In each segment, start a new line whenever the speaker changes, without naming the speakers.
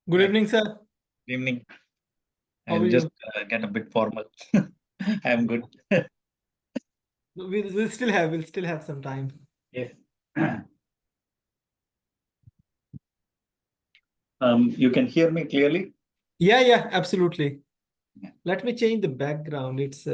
Good
Hi,
evening, sir.
good evening.
How
I'll
are
just
you?
get a bit formal. I'm good.
We'll still have some time.
Yes. You can hear me clearly?
Yeah, absolutely.
Yeah.
Let me change the background. It's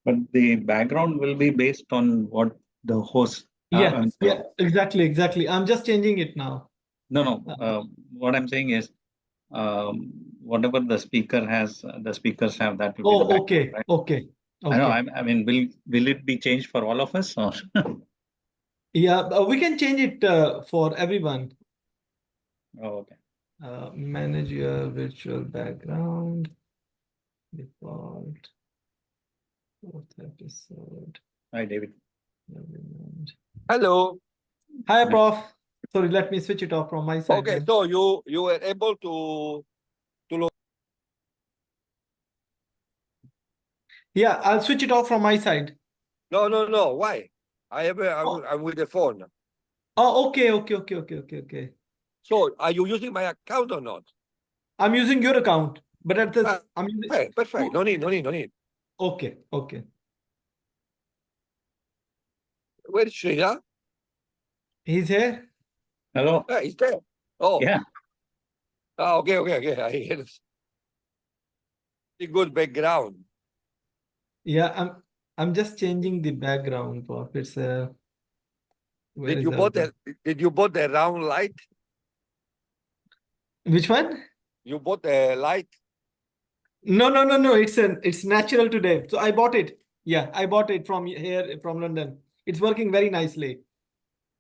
But the background will be based on what the host.
yeah, exactly. I'm just changing it now.
No. What I'm saying is, whatever the speaker has, the speakers have, that will be the
Oh,
background, right?
okay.
I know. I mean, will it be changed for all of us? Or
Yeah, we can change it for everyone.
oh, okay.
Manage your virtual background. Default. Fourth episode.
Hi, David.
Hello.
Hi, Prof. Sorry, let me switch it off from my side.
Okay,
then.
so you were able to look.
Yeah, I'll switch it off from my side.
No. Why? I'm with the phone.
Oh, okay.
So are you using my account or not?
I'm using your account, but at this, I'm using.
Perfect. No need.
Okay.
Where is Shridhar?
He's here.
Hello.
He's there. Oh.
Yeah.
Okay. I hear it. Good background.
Yeah, I'm just changing the background, Prof. It's
Did you bought the round light?
Which one?
You bought a light?
No. It's natural today. So I bought it. Yeah, I bought it from here from London. It's working very nicely.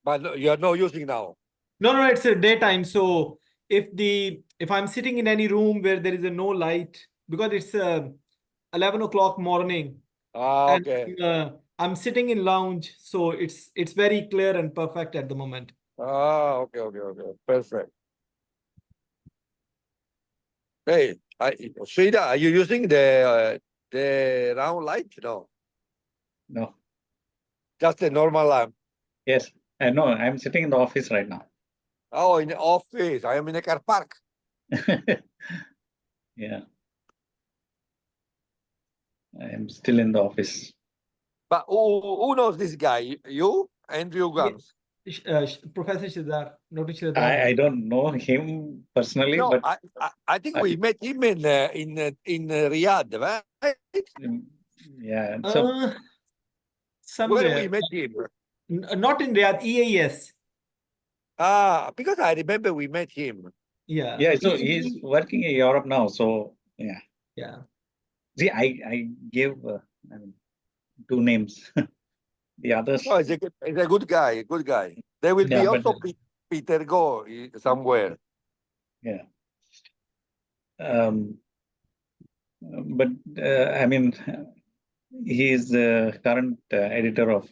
But you're not using now.
No, it's a daytime. So if I'm sitting in any room where there is a no light, because it's 11 o'clock morning, and
Okay.
I'm sitting in lounge, so it's very clear and perfect at the moment.
Okay. Perfect. Hey, Shridhar, are you using the round light? No,
No.
just a normal lamp.
Yes. I know. I'm sitting in the office right now.
Oh, in the office. I am in a car park.
Yeah. I'm still in the office.
But who knows this guy? You, Andrew
Yeah.
Gums.
Professor Shridhar, Dr.
I
Shridhar.
don't know him personally,
No,
but
I think
I,
we met him in Riyadh, right?
yeah. So
Uh,
Where
somewhere,
we met him?
not in Riyadh, EAS.
Because I remember we met him.
Yeah.
so he's working in Europe now. So yeah.
Yeah.
See, I gave I mean, two names. The others,
No, he's a good guy. Good guy. There will
yeah,
be
but
also Peter Go somewhere.
yeah. Um, but I mean, he is the current editor of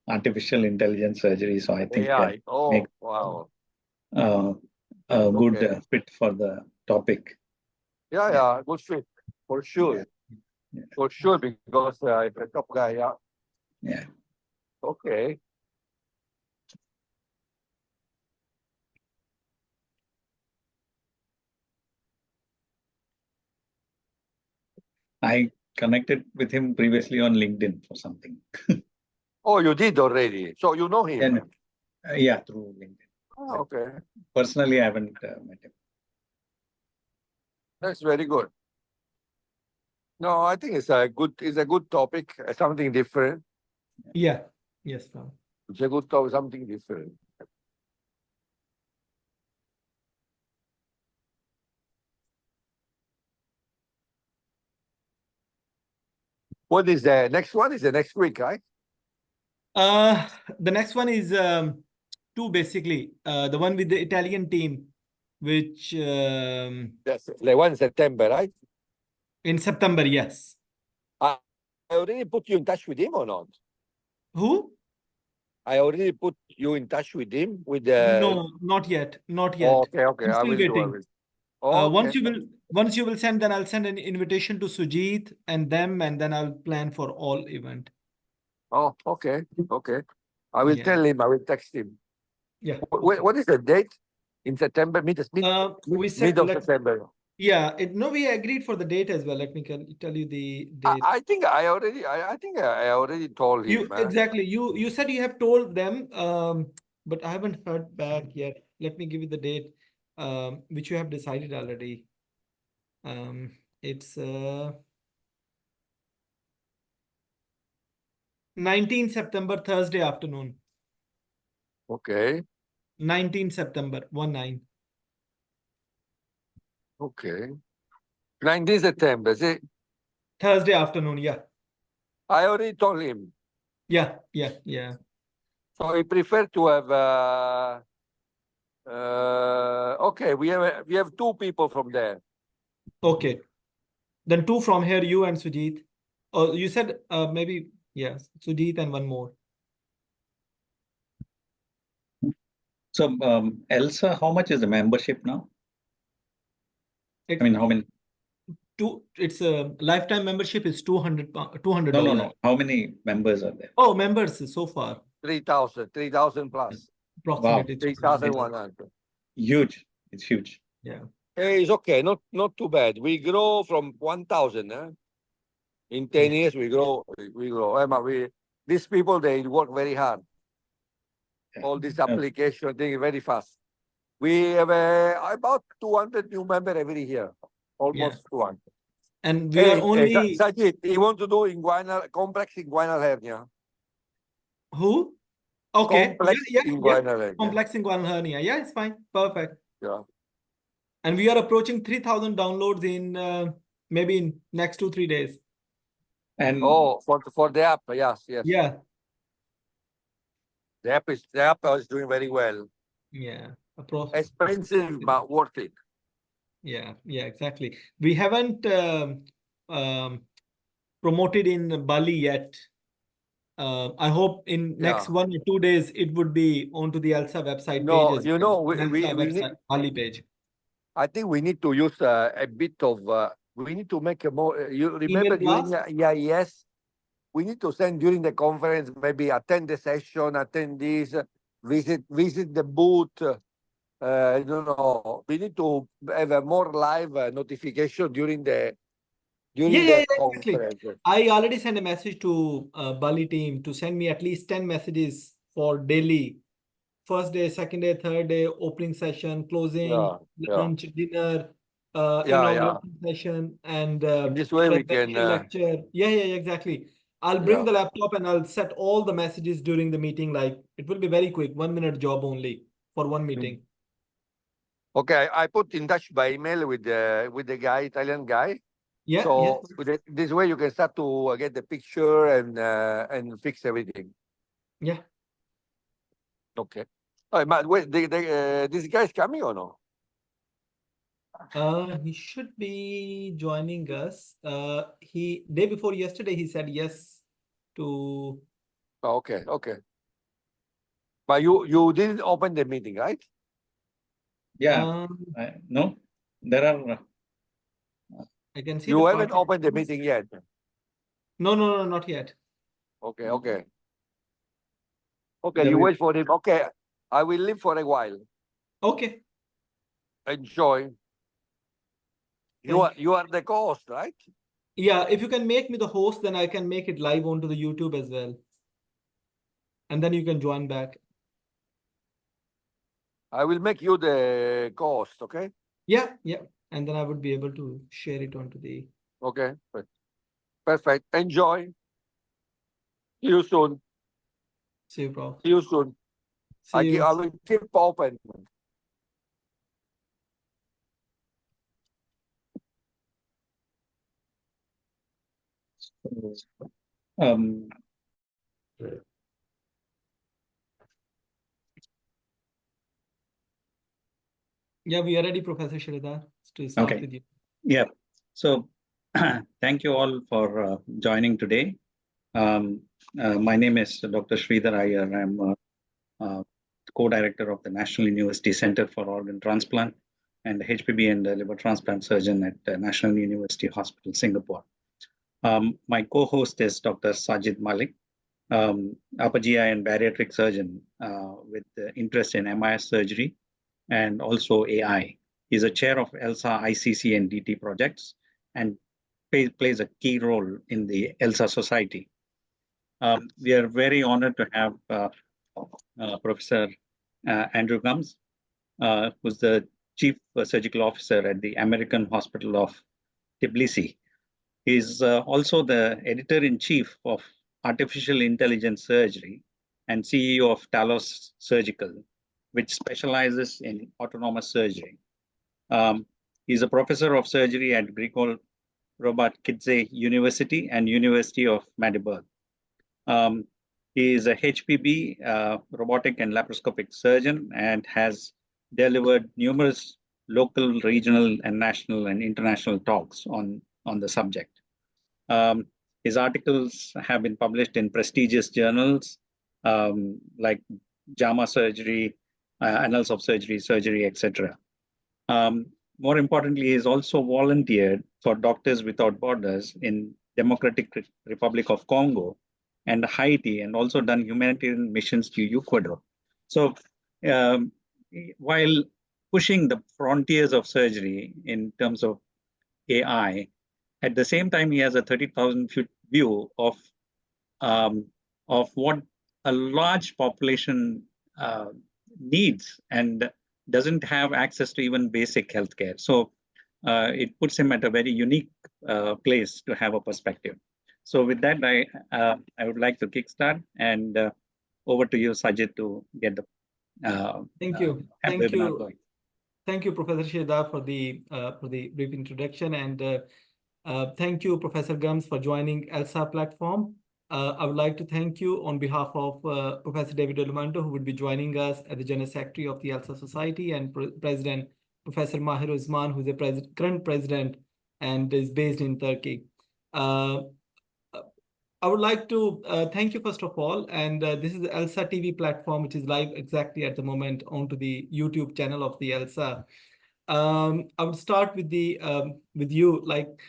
artificial intelligence surgery. So I think
AI.
make
Oh, wow.
uh, a good
Okay.
fit for the topic.
Yeah, good fit for sure.
Yeah.
For sure, because it's a top guy. Yeah.
Yeah.
Okay.
I connected with him previously on LinkedIn for something.
Oh, you did already. So you know him.
And yeah, through LinkedIn.
Oh, okay.
Personally, I haven't met him.
That's very good. No, I think it's a good topic, something different.
Yeah. Yes, ma'am.
It's a good topic, something different. What is the next one? Is the next week, right?
The next one is two basically. The one with the Italian team, which
That's the one in September, right?
in September, yes.
I already put you in touch with him or not?
Who?
I already put you in touch with him with the.
No, not yet. Not
Oh,
yet.
okay,
I'm
I
still
will do. I
waiting.
will. Oh, okay.
Once you will send, then I'll send an invitation to Sajid and them, and then I'll plan for all event.
Oh, okay. Okay. I will
Yeah.
tell him. I will text him.
Yeah.
What is the date? In September,
We said
mid of September.
yeah. No, we agreed for the date as well. Let me tell you the date.
I think I already told him.
You exactly. You said you have told them, but I haven't heard back yet. Let me give you the date, which you have decided already. It's 19 September, Thursday afternoon.
Okay.
19 September, 19.
Okay. 19 September. See,
Thursday afternoon, yeah.
I already told him.
Yeah.
So he preferred to have. Okay, we have two people from there.
Okay. Then two from here, you and Sujit. Oh, you said maybe, yes, Sujit and one more.
So, ELSA, how much is the membership now?
It,
I mean, how many?
It's a lifetime membership is $200.
No. How many members are there?
Oh, members so far.
3,000 plus.
Approximately.
3,100.
Huge. It's huge.
Yeah.
Hey, it's okay. Not too bad. We grow from 1,000. In 10 years, we grow. These people, they work very hard.
Yeah.
All this application thing very fast. We have about 200 new members every year. Almost 200.
And we are only
Sajid, you want to do complex inguinal hernia?
who? Okay.
Complex
Yeah.
inguinal hernia.
Complex inguinal hernia. Yeah, it's fine. Perfect.
Yeah.
And we are approaching 3,000 downloads in maybe in next 2-3 days.
And
for the app, yes.
Yeah.
The app is doing very well.
Yeah.
Expensive but worth it.
Yeah, exactly. We haven't promoted in Bali yet. I hope in next 1 or 2 days it would be onto the ELSA website page as well.
we
website,
need.
Bali page.
I think we need to use a bit of. We need to make a more. You remember
Email
during EIS, we need to send during the conference. Maybe attend the session, attend this, visit the booth. I don't know. We need to have a more live notification during the
Exactly.
conference.
I already sent a message to Bali team to send me at least 10 messages for daily. First day, second day, third day, opening session, closing, lunch, dinner, inauguration session, and
In this way we can
lecture. Yeah, exactly. I'll bring the laptop and I'll set all the messages during the meeting. Like it will be very quick, 1 minute job only for one meeting.
Okay, I put in touch by email with the guy, Italian guy.
Yeah.
So this way you can start to get the picture and fix everything.
Yeah.
Okay. But wait, this guy is coming or no?
He should be joining us. Day before yesterday he said yes to.
Oh, okay. But you didn't open the meeting, right?
Yeah. No, there are.
I can see
you haven't opened the meeting yet.
No, not yet.
Okay. You wait for him. Okay, I will leave for a while.
Okay.
Enjoy. You are the co-host, right?
Yeah, if you can make me the host, then I can make it live onto the YouTube as well. And then you can join back.
I will make you the co-host, okay?
Yeah. And then I would be able to share it onto the.
Okay, perfect. Enjoy. See you soon.
See you, bro.
See you soon. I will keep open.
Um,
Yeah, we are ready, Professor Shridhar, to start with you.
Yeah. So thank you all for joining today. My name is Dr. Shridhar. I'm co-director of the National University Center for Organ Transplant and HPB and liver transplant surgeon at the National University Hospital, Singapore. My co-host is Dr. Sajid Malik, upper GI and bariatric surgeon with interest in MIS surgery and also AI. He's a chair of ELSA, ICC, and DT projects and plays a key role in the ELSA Society. We are very honored to have Professor Andrew Gums, who's the Chief Surgical Officer at the American Hospital of Tbilisi. He's also the Editor-in-Chief of Artificial Intelligence Surgery and CEO of Talos Surgical, which specializes in autonomous surgery. He's a professor of surgery at Grigol Robert-Kidze University and University of Magdeburg. He is a HPB robotic and laparoscopic surgeon and has delivered numerous local, regional, and national and international talks on the subject. His articles have been published in prestigious journals like JAMA Surgery, Annals of Surgery, Surgery, etc. More importantly, he has also volunteered for Doctors Without Borders in Democratic Republic of Congo and Haiti, and also done humanitarian missions to Ecuador. So while pushing the frontiers of surgery in terms of AI, at the same time, he has a 30,000-foot view of what a large population needs and doesn't have access to even basic healthcare. So it puts him at a very unique place to have a perspective. So with that, I would like to kickstart, and over to you, Sajid, to get the
Thank you. Thank you. Going. Thank you, Professor Shridhar, for the brief introduction, and thank you, Professor Gums, for joining ELSA platform. I would like to thank you on behalf of Professor David Olumanto, who would be joining us as the General Secretary of the ELSA Society, and President Professor Mahir Uzman, who is the current president and is based in Turkey. I would like to thank you first of all, and this is the ELSA TV platform, which is live exactly at the moment onto the YouTube channel of the ELSA. I would start with you. Like,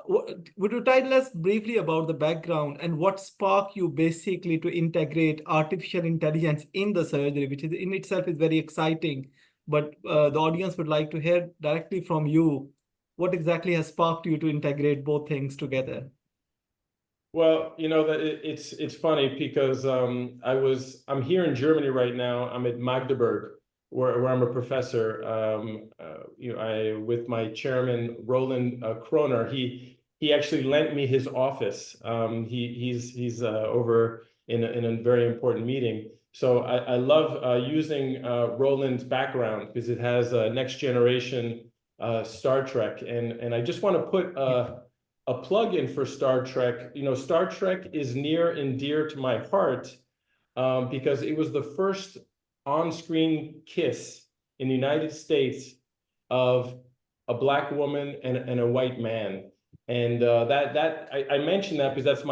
would you tell us briefly about the background and what sparked you basically to integrate artificial intelligence in the surgery, which is in itself is very exciting, but the audience would like to hear directly from you what exactly has sparked you to integrate both things together.
Well, you know, that it's funny because I'm here in Germany right now. I'm at Magdeburg, where I'm a professor. You know, with my chairman Roland Kroner. He actually lent me his office. He's over in a very important meeting. So I love using Roland's background because it has a next generation Star Trek, and I just want to put a plug-in for Star Trek. You know, Star Trek is near and dear to my heart because it was the first on-screen kiss in the United States of a Black woman and a white man. And I mentioned that because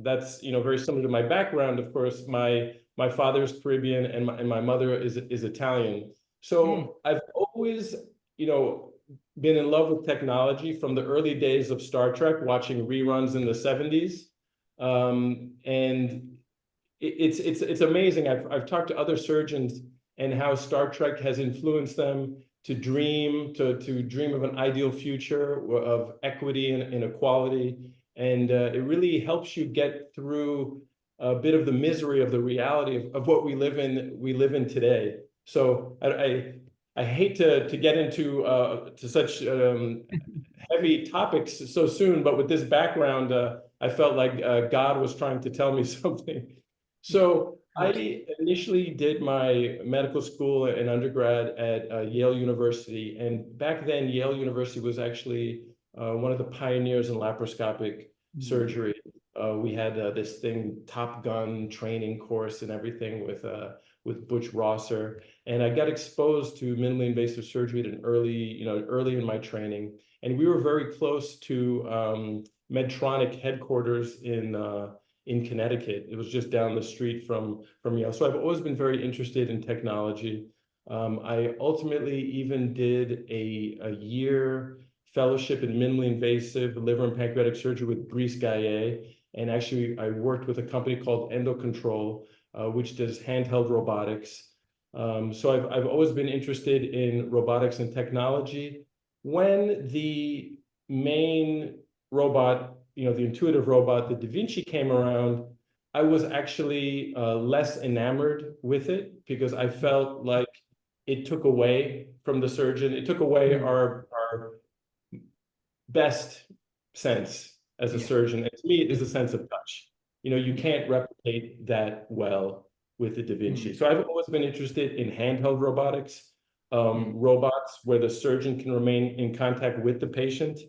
that's you know, very similar to my background. Of course, my father's Caribbean and my mother is Italian. So I've always, you know, been in love with technology from the early days of Star Trek, watching reruns in the 70s. And it's amazing. I've talked to other surgeons and how Star Trek has influenced them to dream of an ideal future of equity and equality. And it really helps you get through a bit of the misery of the reality of what we live in today. So I hate to get into to such heavy topics so soon, but with this background, I felt like God was trying to tell me something. So I initially did my medical school and undergrad at Yale University, and back then Yale University was actually one of the pioneers in laparoscopic surgery. We had this thing, Top Gun training course and everything with Butch Rosser. And I got exposed to minimally invasive surgery at an early in my training. And we were very close to Medtronic headquarters in Connecticut. It was just down the street from Yale. So I've always been very interested in technology. I ultimately even did a year fellowship in minimally invasive liver and pancreatic surgery with Brice Gaillet. And actually, I worked with a company called EndoControl, which does handheld robotics. So I've always been interested in robotics and technology. When the main robot, the intuitive robot, the Da Vinci came around, I was actually less enamored with it because I felt like it took away from the surgeon. It took away our best sense as a surgeon. And to me, it is a sense of touch. You can't replicate that well with the Da Vinci. So I've always been interested in handheld robotics, robots where the surgeon can remain in contact with the patient.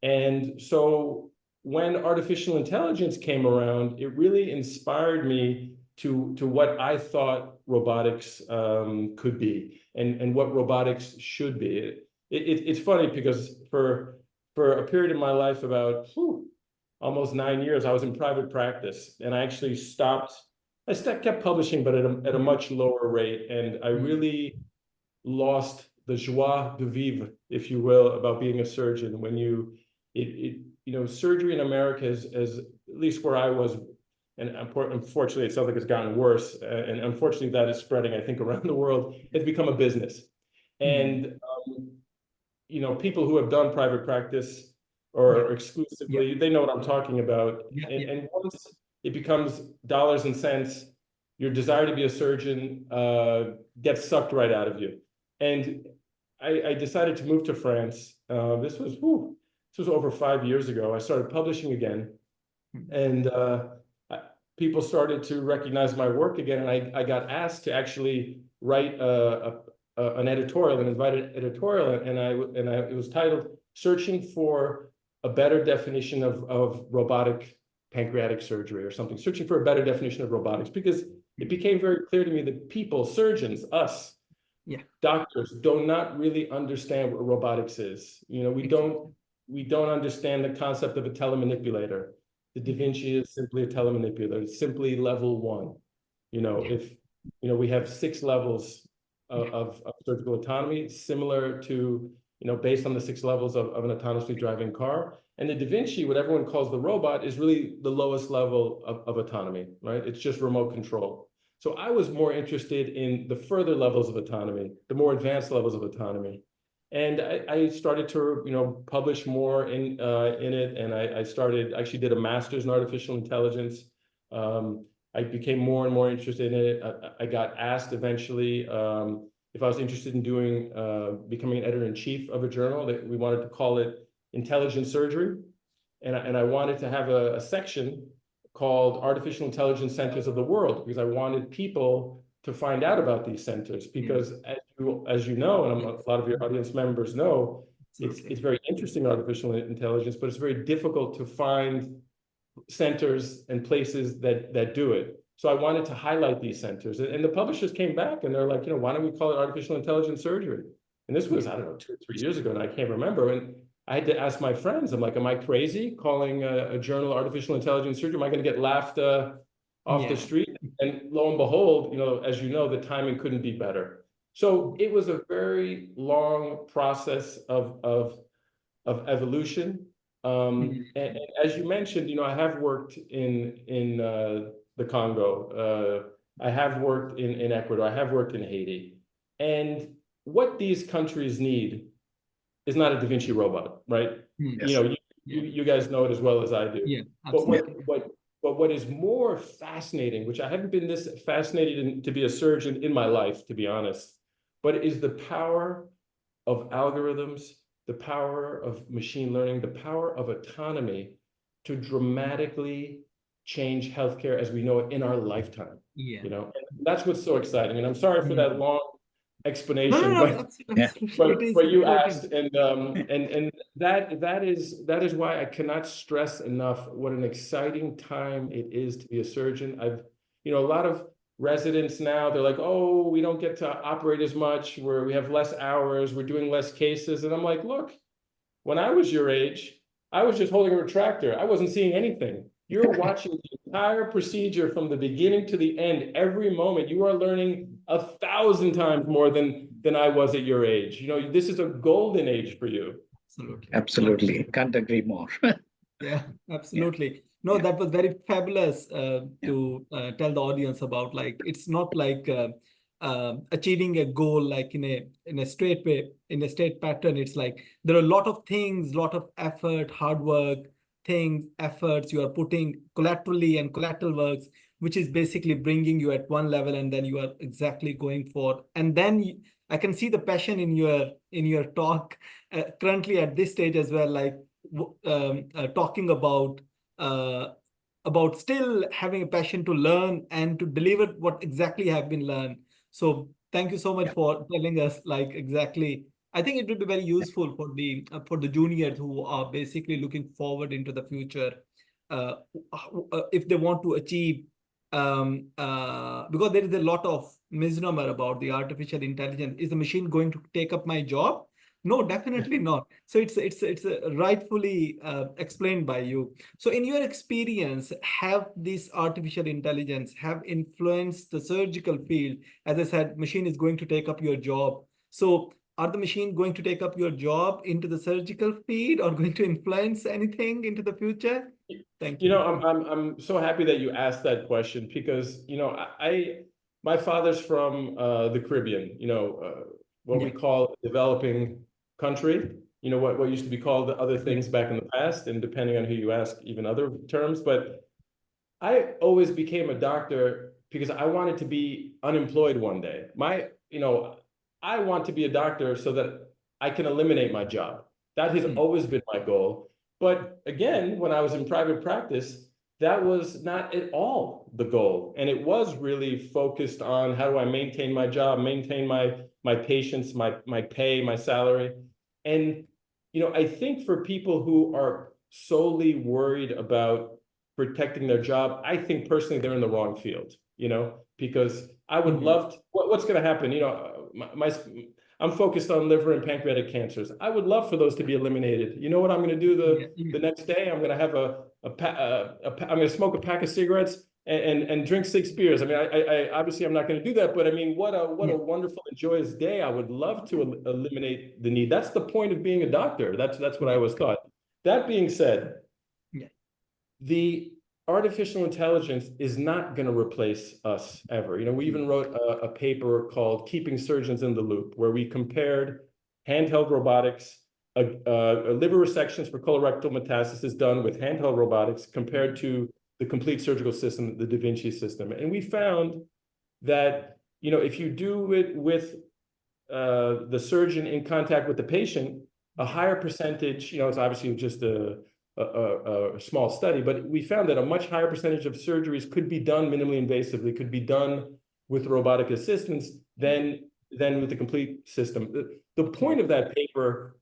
And so when artificial intelligence came around, it really inspired me to what I thought robotics could be and what robotics should be. It's funny because for a period of my life, about almost 9 years, I was in private practice, and I actually stopped. I kept publishing, but at a much lower rate, and I really lost the joie de vivre, if you will, about being a surgeon. When surgery in America is, at least where I was, and unfortunately, it sounds like it's gotten worse, and unfortunately, that is spreading, I think, around the world. It's become a business, and people who have done private practice or exclusively, they know what I'm talking about. And once it becomes dollars and cents, your desire to be a surgeon gets sucked right out of you. And I decided to move to France. This was over 5 years ago. I started publishing again, and people started to recognize my work again. And I got asked to actually write an editorial, an invited editorial, and it was titled "Searching for a Better Definition of Robotic Pancreatic Surgery" or something. Searching for a better definition of robotics, because it became very clear to me that people, surgeons, us, doctors, do not really understand what robotics is. We don't understand the concept of a telemanipulator. The Da Vinci is simply a telemanipulator. It's simply level 1. If we have 6 levels of surgical autonomy, similar to, based on the 6 levels of an autonomously driving car. And the Da Vinci, what everyone calls the robot, is really the lowest level of autonomy, right? It's just remote control. So I was more interested in the further levels of autonomy, the more advanced levels of autonomy. And I started to, publish more in it. And I actually did a master's in artificial intelligence. I became more and more interested in it. I got asked eventually if I was interested in becoming an editor-in-chief of a journal that we wanted to call it Intelligent Surgery. And I wanted to have a section called Artificial Intelligence Centers of the World, because I wanted people to find out about these centers. Because as you know, and a lot of your audience members know, it's very interesting, artificial intelligence, but it's very difficult to find centers and places that do it. So I wanted to highlight these centers, and the publishers came back and they're like, why don't we call it artificial intelligence surgery? And this was, I don't know, 2 or 3 years ago, and I can't remember. And I had to ask my friends, I'm like, am I crazy calling a journal artificial intelligence surgery? Am I going to get laughed off the street? And lo and behold, as you know, the timing couldn't be better. So it was a very long process of evolution. And as you mentioned, I have worked in the Congo. I have worked in Ecuador. I have worked in Haiti. And what these countries need is not a Da Vinci robot, right? You guys know it as well as I do. But what is more fascinating, which I haven't been this fascinated to be a surgeon in my life, to be honest, but is the power of algorithms, the power of machine learning, the power of autonomy to dramatically change healthcare as we know it in our lifetime. And that's what's so exciting. And I'm sorry for that long explanation,
No,
but
absolutely. It is
but you
important.
asked, and that is why I cannot stress enough what an exciting time it is to be a surgeon. A lot of residents now, they're like, oh, we don't get to operate as much, we have less hours, we're doing less cases. And I'm like, look, when I was your age, I was just holding a retractor. I wasn't seeing anything. You're watching the entire procedure from the beginning to the end. Every moment, you are learning 1,000 times more than I was at your age. This is a golden age for you.
Absolutely. Can't agree more.
Yeah, absolutely. No, that was very fabulous to tell the audience about. Like, it's not like achieving a goal like in a straight way, in a straight pattern. It's like there are a lot of things, lot of effort, hard work, things, efforts you are putting collaterally and collateral works, which is basically bringing you at one level, and then you are exactly going for. And then I can see the passion in your talk currently at this stage as well. Like talking about still having a passion to learn and to deliver what exactly have been learned. So thank you so much for telling us like exactly. I think it would be very useful for the juniors who are basically looking forward into the future, uh, if they want to achieve, because there is a lot of misnomer about the artificial intelligence. Is the machine going to take up my job? No, definitely not. So it's rightfully explained by you. So in your experience, have this artificial intelligence have influenced the surgical field? As I said, machine is going to take up your job. So are the machine going to take up your job into the surgical field or going to influence anything into the future? Thank you.
I'm so happy that you asked that question because my father's from the Caribbean, what we call developing country, what used to be called the other things back in the past, and depending on who you ask, even other terms. But I always became a doctor because I wanted to be unemployed one day. I want to be a doctor so that I can eliminate my job. That has always been my goal. But again, when I was in private practice, that was not at all the goal. And it was really focused on how do I maintain my job, maintain my patients, my pay, my salary. And, I think for people who are solely worried about protecting their job, I think personally they're in the wrong field, because I would love to, what's going to happen? I'm focused on liver and pancreatic cancers. I would love for those to be eliminated. You know what I'm going to do the next day? I'm going to have I'm going to smoke a pack of cigarettes and drink 6 beers. I mean, I obviously I'm not going to do that, but I mean, what a wonderful and joyous day. I would love to eliminate the need. That's the point of being a doctor. That's what I always thought. That being said, the artificial intelligence is not going to replace us ever. We even wrote a paper called Keeping Surgeons in the Loop, where we compared handheld robotics, liver resections for colorectal metastasis done with handheld robotics compared to the complete surgical system, the Da Vinci system. And we found that, if you do it with the surgeon in contact with the patient, a higher percentage, it's obviously just a small study, but we found that a much higher percentage of surgeries could be done minimally invasively, could be done with robotic assistance than with the complete system. The point of that paper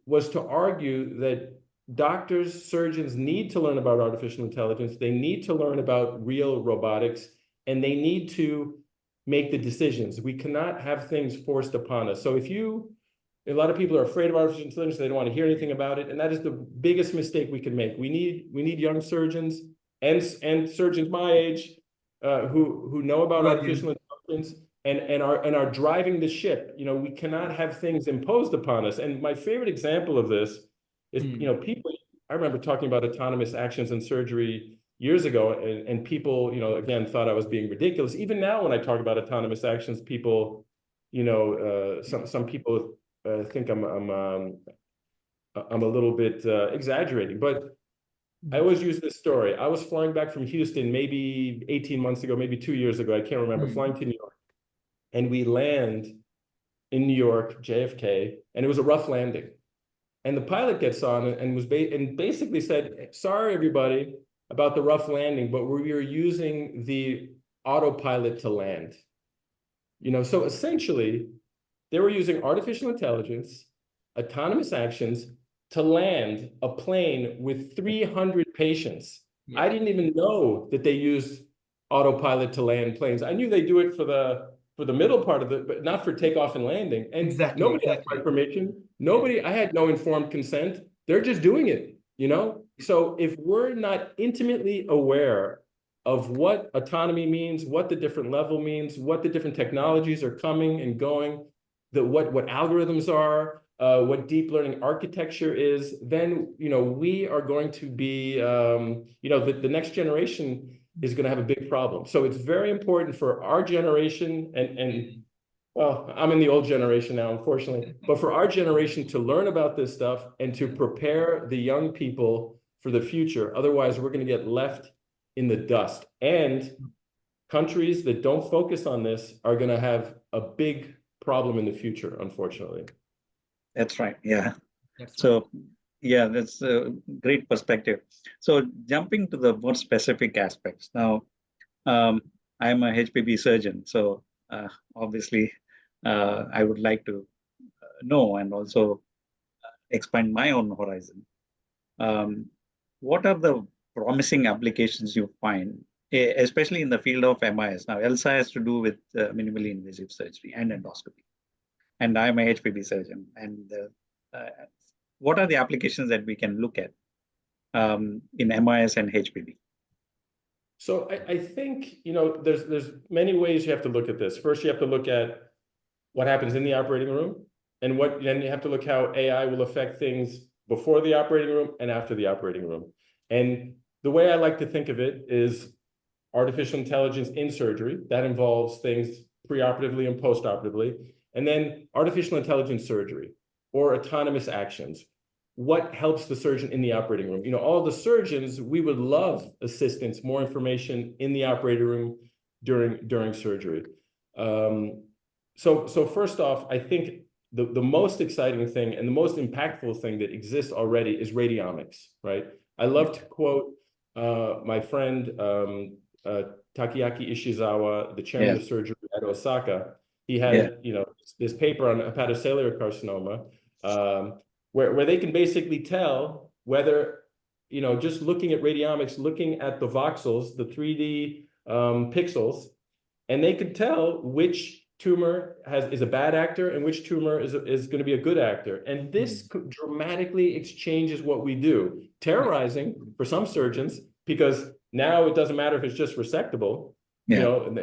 was to argue that doctors, surgeons need to learn about artificial intelligence. They need to learn about real robotics, and they need to make the decisions. We cannot have things forced upon us. So a lot of people are afraid of artificial intelligence. They don't want to hear anything about it. And that is the biggest mistake we can make. We need young surgeons and surgeons my age who know about artificial intelligence and are driving the ship. We cannot have things imposed upon us. And my favorite example of this is, people, I remember talking about autonomous actions in surgery years ago, and people, again, thought I was being ridiculous. Even now, when I talk about autonomous actions, people, some people think I'm a little bit exaggerating, but I always use this story. I was flying back from Houston maybe 18 months ago, maybe 2 years ago. I can't remember. Flying to New York, and we land in New York, JFK, and it was a rough landing. And the pilot gets on and basically said, "Sorry, everybody, about the rough landing, but we were using the autopilot to land." So essentially, They were using artificial intelligence, autonomous actions to land a plane with 300 patients.
Yeah.
I didn't even know that they used autopilot to land planes. I knew they do it for the middle part of it, but not for takeoff and landing. And nobody asked my permission. Nobody, I had no informed consent. They're just doing it, you know? So if we're not intimately aware of what autonomy means, what the different level means, what the different technologies are coming and going, what algorithms are, what deep learning architecture is, then, you know, we are going to be, you know, the next generation is going to have a big problem. So it's very important for our generation and well, I'm in the old generation now, unfortunately, but for our generation to learn about this stuff and to prepare the young people for the future. Otherwise, we're going to get left in the dust. And countries that don't focus on this are going to have a big problem in the future, unfortunately.
That's right. Yeah. So, yeah, that's a great perspective. So jumping to the more specific aspects. Now, I'm a HPB surgeon. So obviously, I would like to know and also expand my own horizon. What are the promising applications you find, especially in the field of MIS? Now, ELSA has to do with minimally invasive surgery and endoscopy. And I'm a HPB surgeon. And what are the applications that we can look at in MIS and HPB?
So I think, you know, there's many ways you have to look at this. First, you have to look at what happens in the operating room, and then you have to look how AI will affect things before the operating room and after the operating room. And the way I like to think of it is artificial intelligence in surgery. That involves things preoperatively and postoperatively. And then artificial intelligence surgery or autonomous actions. What helps the surgeon in the operating room? You know, all the surgeons, we would love assistance, more information in the operating room during surgery. So first off, I think the most exciting thing and the most impactful thing that exists already is radiomics, right? I love to quote my friend Takeaki Ishizawa, the chairman of surgery at Osaka. He had, you know, this paper on hepatocellular carcinoma, where they can basically tell whether, you know, just looking at radiomics, looking at the voxels, the 3D pixels, and they could tell which tumor is a bad actor and which tumor is going to be a good actor. And this dramatically exchanges what we do, terrorizing for some surgeons, because now it doesn't matter if it's just resectable, you know,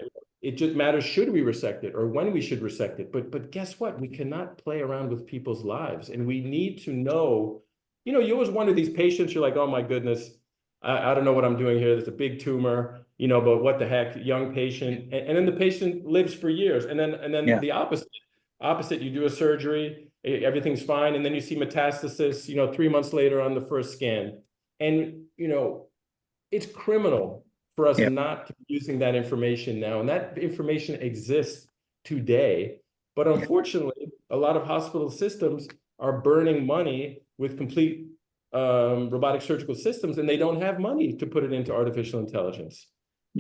it just matters, should we resect it or when we should resect it. But guess what? We cannot play around with people's lives. And we need to know, you know, you always wonder these patients, you're like, oh my goodness, I don't know what I'm doing here. There's a big tumor, you know, but what the heck, young patient. And then the patient lives for years. And then the opposite, you do a surgery, everything's fine. And then you see metastasis, you know, 3 months later on the first scan. And, you know, it's criminal for us not to be using that information now. And that information exists today. But unfortunately, a lot of hospital systems are burning money with complete robotic surgical systems, and they don't have money to put it into artificial intelligence.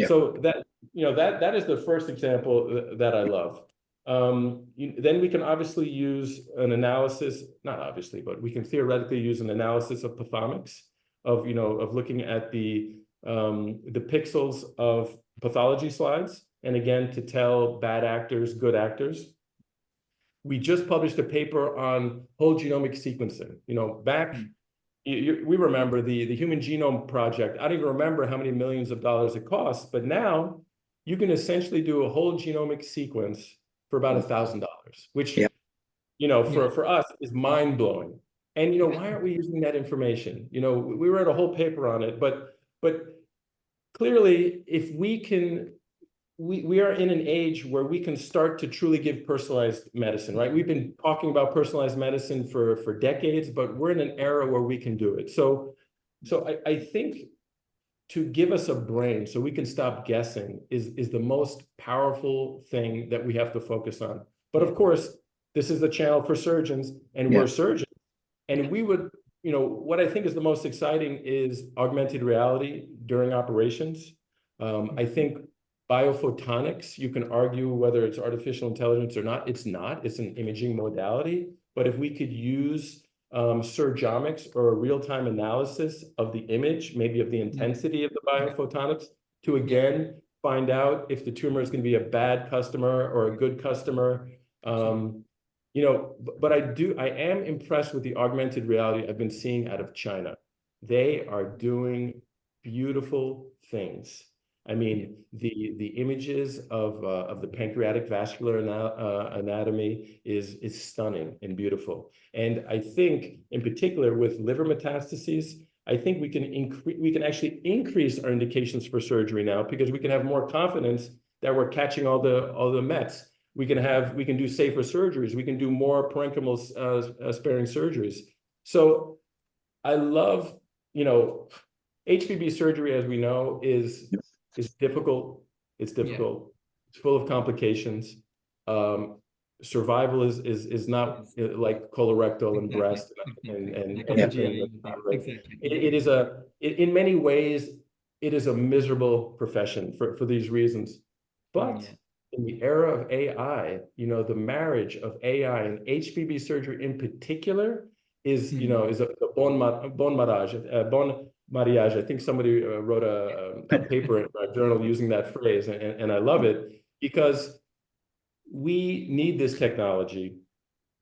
So that, you know, that is the first example that I love. Then we can obviously use an analysis, not obviously, but we can theoretically use an analysis of pathomics, of, you know, of looking at the pixels of pathology slides, and again, to tell bad actors, good actors. We just published a paper on whole genomic sequencing. You know, back, we remember the Human Genome Project. I don't even remember how many millions of dollars it costs, but now you can essentially do a whole genomic sequence for about $1,000, which, you know, for us is mind blowing. And, you know, why aren't we using that information? You know, we wrote a whole paper on it, but clearly, if we can, we are in an age where we can start to truly give personalized medicine, right? We've been talking about personalized medicine for decades, but we're in an era where we can do it. So I think to give us a brain so we can stop guessing is the most powerful thing that we have to focus on. But of course, this is the channel for surgeons, and we're surgeons. And we would, you know, what I think is the most exciting is augmented reality during operations. I think Biophotonics, you can argue whether it's artificial intelligence or not. It's not. It's an imaging modality. But if we could use surgeomics or a real-time analysis of the image, maybe of the intensity of the biophotonics, to again find out if the tumor is going to be a bad customer or a good customer. You know, but I am impressed with the augmented reality I've been seeing out of China. They are doing beautiful things. I mean, the images of the pancreatic vascular anatomy is stunning and beautiful. And I think, in particular, with liver metastases, I think we can actually increase our indications for surgery now, because we can have more confidence that we're catching all the mets. We can do safer surgeries. We can do more parenchymal sparing surgeries. So I love, you know, HPB surgery, as we know, is difficult. It's difficult. It's full of complications. Survival is not like colorectal and breast and it is in many ways it is a miserable profession for these reasons. But in the era of AI, you know, the marriage of AI and HPB surgery in particular is, you know, is a bon mariage. I think somebody wrote a paper in a journal using that phrase, and I love it, because we need this technology,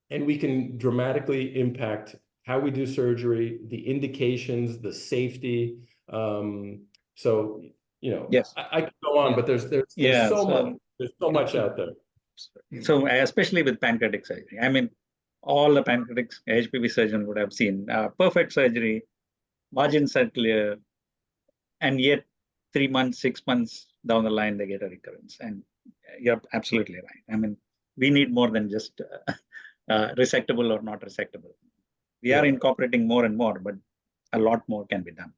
and we can dramatically impact how we do surgery, the indications, the safety. So, you know, I could go on, but there's so much out there.
So especially with pancreatic surgery, I mean, all the pancreatic HPV surgeon would have seen perfect surgery, margins are clear, and yet 3 months, 6 months down the line, they get a recurrence. And you're absolutely right. I mean, we need more than just resectable or not resectable. We are incorporating more and more, but a lot more can be done.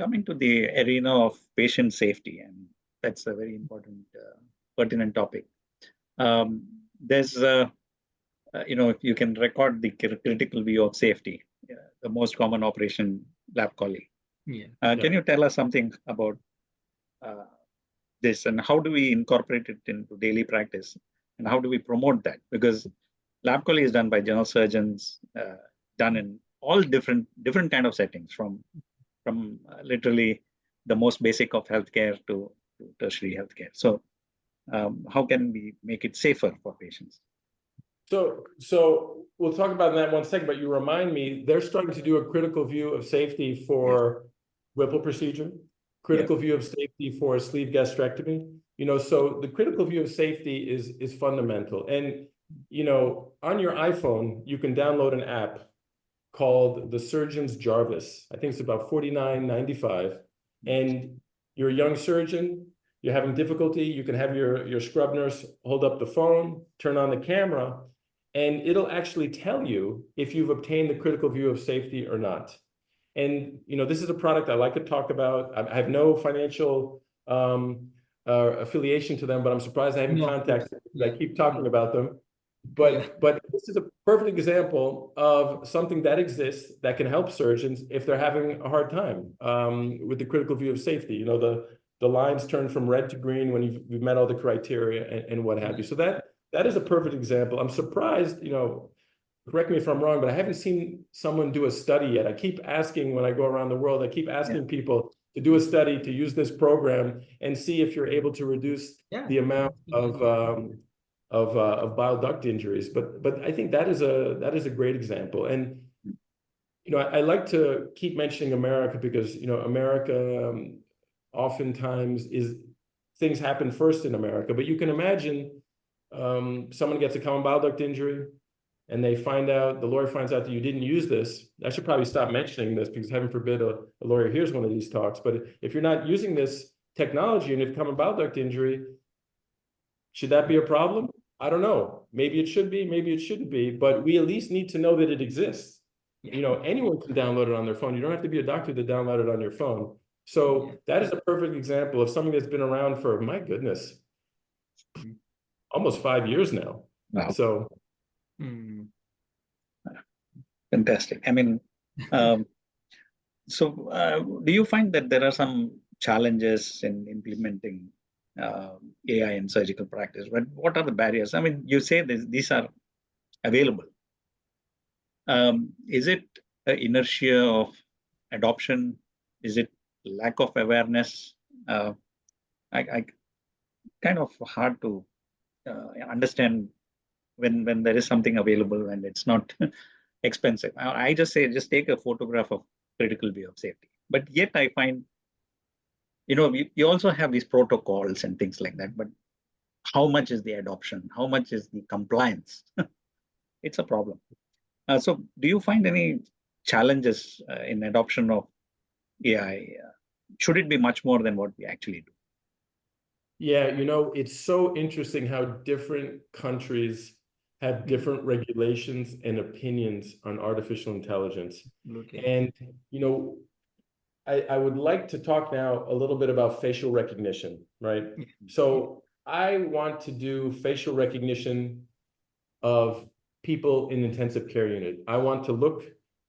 Coming to the arena of patient safety, and that's a very important, pertinent topic. There's, you know, if you can record the critical view of safety, the most common operation, lab collie. Can you tell us something about this, and how do we incorporate it into daily practice, and how do we promote that? Because lab collie is done by general surgeons, done in all different kind of settings, from literally the most basic of healthcare to tertiary healthcare. So how can we make it safer for patients?
So we'll talk about that in 1 second, but you remind me, they're starting to do a critical view of safety for Whipple procedure, critical view of safety for a sleeve gastrectomy. You know, so the critical view of safety is fundamental. And, you know, on your iPhone, you can download an app called the Surgeon's Jarvis. I think it's about $49.95. And you're a young surgeon, you're having difficulty, you can have your scrub nurse hold up the phone, turn on the camera, and it'll actually tell you if you've obtained the critical view of safety or not. And, you know, this is a product I like to talk about. I have no financial affiliation to them, but I'm surprised I haven't contacted them. I keep talking about them. But this is a perfect example of something that exists that can help surgeons if they're having a hard time with the critical view of safety. You know, the lines turn from red to green when you've met all the criteria and what have you. So that is a perfect example. I'm surprised, you know, correct me if I'm wrong, but I haven't seen someone do a study yet. I keep asking when I go around the world, I keep asking people to do a study, to use this program and see if you're able to reduce the amount of bile duct injuries. But I think that is a great example. And, you know, I like to keep mentioning America because, you know, America oftentimes things happen first in America, but you can imagine someone gets a common bile duct injury and the lawyer finds out that you didn't use this. I should probably stop mentioning this because heaven forbid a lawyer hears one of these talks. But if you're not using this technology and you have common bile duct injury, should that be a problem? I don't know. Maybe it should be, maybe it shouldn't be, but we at least need to know that it exists. You know, anyone can download it on their phone. You don't have to be a doctor to download it on your phone. So that is a perfect example of something that's been around for, my goodness, almost 5 years now.
Wow.
So.
Fantastic. I mean, so do you find that there are some challenges in implementing AI in surgical practice? What are the barriers? I mean, you say these are available. Is it an inertia of adoption? Is it lack of awareness? I kind of hard to understand when there is something available and it's not expensive. I just say, just take a photograph of critical view of safety. But yet I find, you also have these protocols and things like that, but how much is the adoption? How much is the compliance? It's a problem. So do you find any challenges in adoption of AI? Should it be much more than what we actually do?
Yeah, it's so interesting how different countries have different regulations and opinions on artificial intelligence.
Absolutely.
And, I would like to talk now a little bit about facial recognition, right? So I want to do facial recognition of people in intensive care unit. I want to look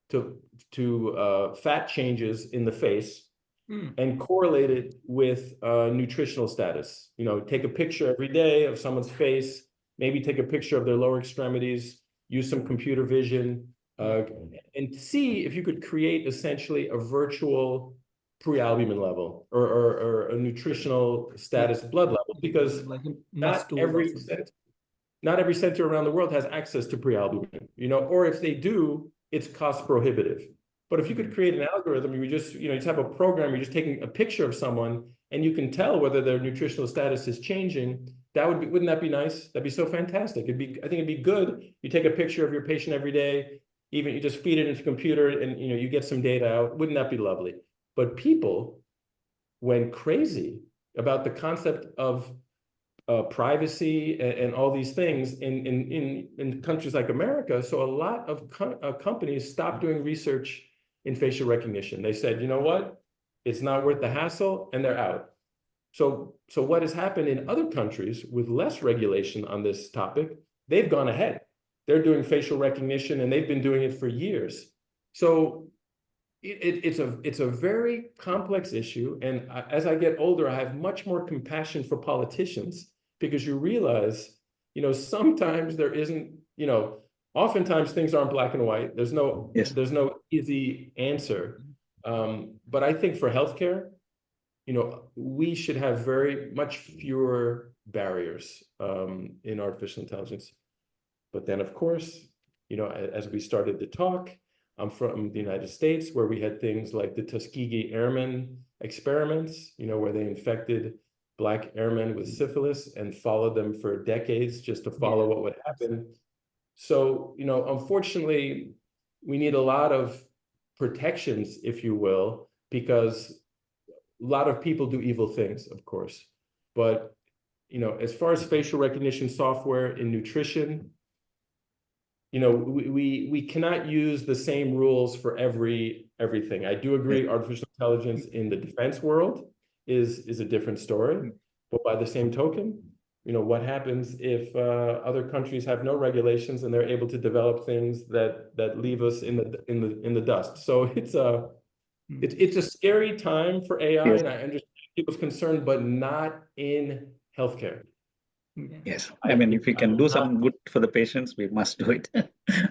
to fat changes in the face and correlate it with nutritional status. Take a picture every day of someone's face, maybe take a picture of their lower extremities, use some computer vision, and see if you could create essentially a virtual prealbumin level or a nutritional status blood level, because
like
not every center around the world has access to prealbumin, or if they do, it's cost prohibitive. But if you could create an algorithm, you just have a program, you're just taking a picture of someone and you can tell whether their nutritional status is changing, wouldn't that be nice? That'd be so fantastic. I think it'd be good. You take a picture of your patient every day, even you just feed it into the computer and you get some data out. Wouldn't that be lovely? But people went crazy about the concept of privacy and all these things in countries like America. So a lot of companies stopped doing research in facial recognition. They said, you know what? It's not worth the hassle, and they're out. So what has happened in other countries with less regulation on this topic, they've gone ahead. They're doing facial recognition and they've been doing it for years. So it's a very complex issue. And as I get older, I have much more compassion for politicians, because you realize, sometimes there isn't, oftentimes things aren't black and white. There's no easy answer. But I think for healthcare, we should have very much fewer barriers in artificial intelligence. But then, of course, as we started to talk, I'm from the United States, where we had things like the Tuskegee Airmen experiments, where they infected Black airmen with syphilis and followed them for decades just to follow what would happen. So, unfortunately, we need a lot of protections, if you will, because a lot of people do evil things, of course. But, as far as facial recognition software in nutrition, we cannot use the same rules for everything. I do agree artificial intelligence in the defense world is a different story. But by the same token, what happens if other countries have no regulations and they're able to develop things that leave us in the dust? So it's a scary time for AI, and I understand people's concern, but not in healthcare.
Yes, I mean, if we can do something good for the patients, we must do it,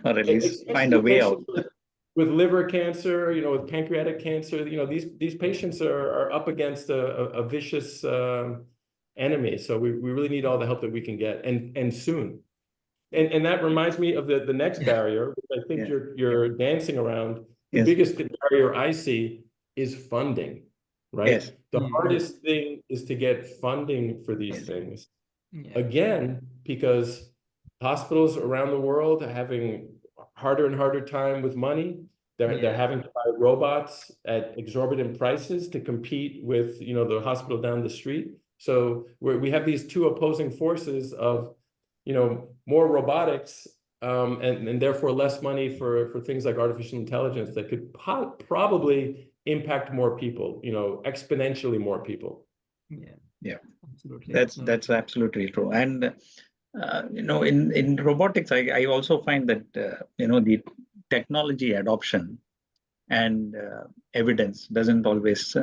or at least find a way out.
With liver cancer, with pancreatic cancer, these patients are up against a vicious enemy. So we really need all the help that we can get, and soon. And that reminds me of the next barrier, which I think you're dancing around. The biggest barrier I see is funding, right? The hardest thing is to get funding for these things. Again, because hospitals around the world are having harder and harder time with money. They're having to buy robots at exorbitant prices to compete with, the hospital down the street. So we have these two opposing forces of, more robotics and therefore less money for things like artificial intelligence that could probably impact more people, exponentially more people.
Yeah, absolutely. That's absolutely true. And in robotics, I also find that the technology adoption and evidence doesn't always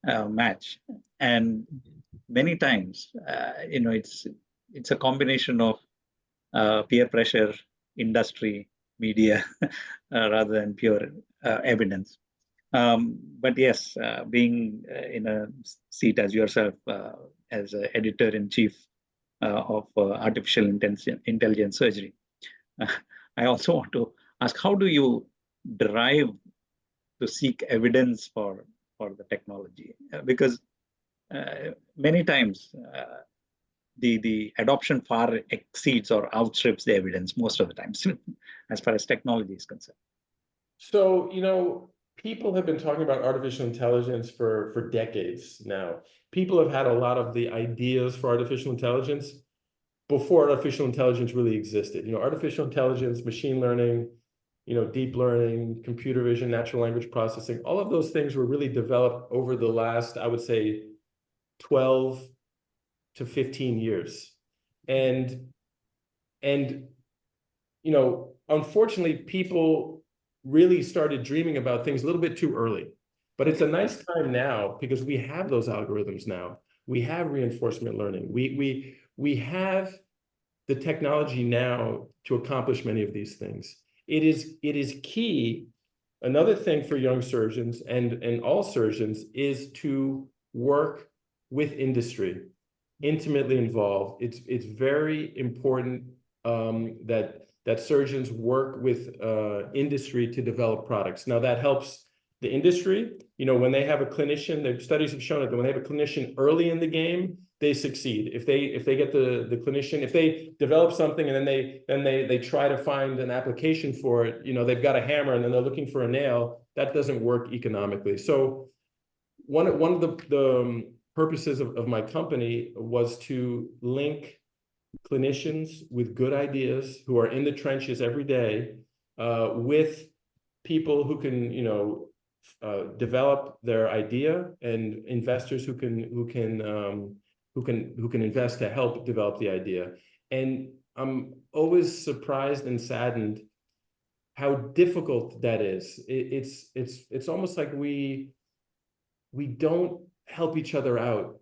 match. And many times, it's a combination of peer pressure, industry, media, rather than pure evidence. But yes, being in a seat as yourself, as editor-in-chief of artificial intelligence surgery, I also want to ask, how do you derive to seek evidence for the technology? Because many times the adoption far exceeds or outstrips the evidence most of the times, as far as technology is concerned.
So, people have been talking about artificial intelligence for decades now. People have had a lot of the ideas for artificial intelligence before artificial intelligence really existed. Artificial intelligence, machine learning, deep learning, computer vision, natural language processing, all of those things were really developed over the last, I would say, 12 to 15 years. And unfortunately, people really started dreaming about things a little bit too early. But it's a nice time now because we have those algorithms now. We have reinforcement learning. We have the technology now to accomplish many of these things. It is key. Another thing for young surgeons and all surgeons is to work with industry, intimately involved. It's very important that surgeons work with industry to develop products. Now that helps the industry. When they have a clinician, the studies have shown that when they have a clinician early in the game, they succeed. If they get the clinician, if they develop something and then they try to find an application for it, they've got a hammer and then they're looking for a nail, that doesn't work economically. So one of the purposes of my company was to link clinicians with good ideas who are in the trenches every day with people who can develop their idea, and investors who can invest to help develop the idea. And I'm always surprised and saddened how difficult that is. It's almost like we don't help each other out.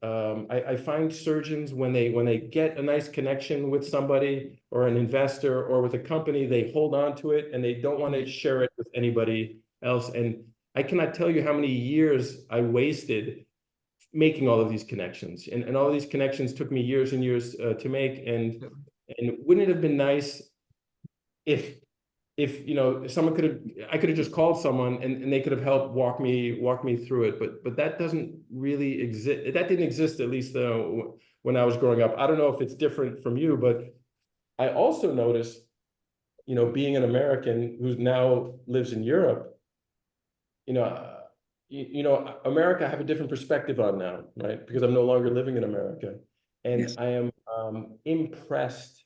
I find surgeons, when they get a nice connection with somebody or an investor or with a company, they hold on to it and they don't want to share it with anybody else. And I cannot tell you how many years I wasted making all of these connections, and all of these connections took me years and years to make. And wouldn't it have been nice if someone I could have just called someone and they could have helped walk me through it, but that doesn't really exist. That didn't exist, at least when I was growing up. I don't know if it's different from you, but I also noticed, being an American who now lives in Europe, America I have a different perspective on now, right? Because I'm no longer living in America. And yes. I am impressed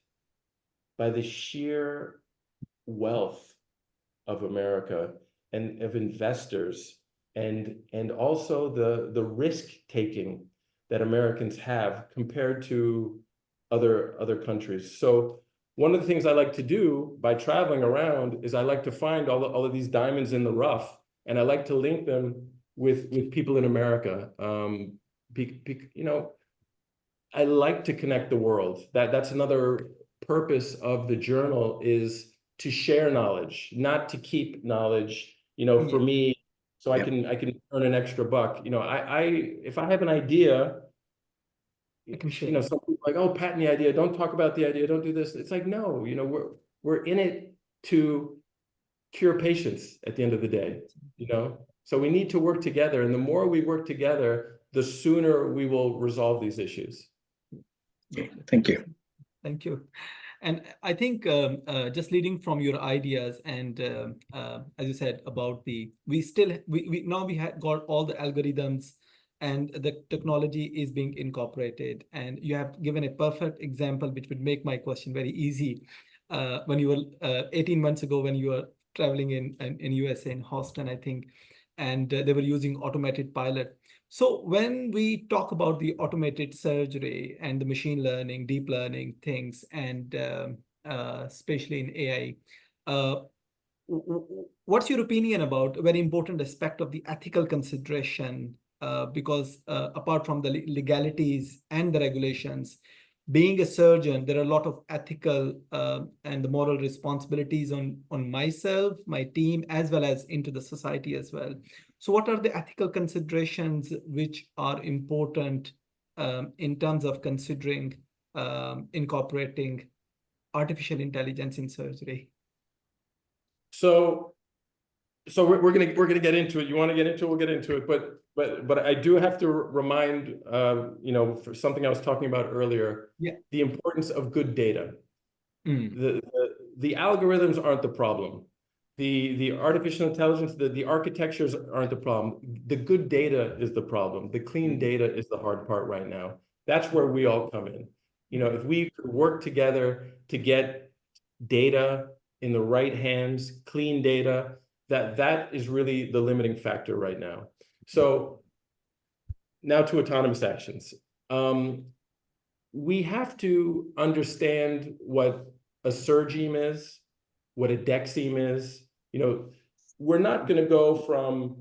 by the sheer wealth of America and of investors, and also the risk taking that Americans have compared to other countries. So one of the things I like to do by traveling around is I like to find all of these diamonds in the rough, and I like to link them with people in America. I like to connect the world. That's another purpose of the journal, is to share knowledge, not to keep knowledge, for me, so I can earn an extra buck. If I have an idea, some people are like, oh, patent the idea, don't talk about the idea, don't do this. It's like, no, we're in it to cure patients at the end of the day, So we need to work together, and the more we work together, the sooner we will resolve these issues.
Thank you.
Thank you. And I think just leading from your ideas, and as you said about we now have got all the algorithms, and the technology is being incorporated, and you have given a perfect example which would make my question very easy. When you were 18 months ago, when you were traveling in USA, in Houston, I think, and they were using automated pilot. So when we talk about the automated surgery and the machine learning, deep learning things, and especially in AI, what's your opinion about a very important aspect of the ethical consideration because apart from the legalities and the regulations, being a surgeon, there are a lot of ethical and the moral responsibilities on myself, my team, as well as into the society as well. So what are the ethical considerations which are important in terms of considering incorporating artificial intelligence in surgery?
So we're gonna get into it. You want to get into it? We'll get into it. But I do have to remind you know, for something I was talking about earlier.
Yeah.
The importance of good data. The algorithms aren't the problem. The artificial intelligence, the architectures aren't the problem. The good data is the problem. The clean data is the hard part right now. That's where we all come in. You know, if we could work together to get data in the right hands, clean data, that is really the limiting factor right now. So now to autonomous actions. We have to understand what a surgeme is, what a dexeme is. You know, we're not going to go from,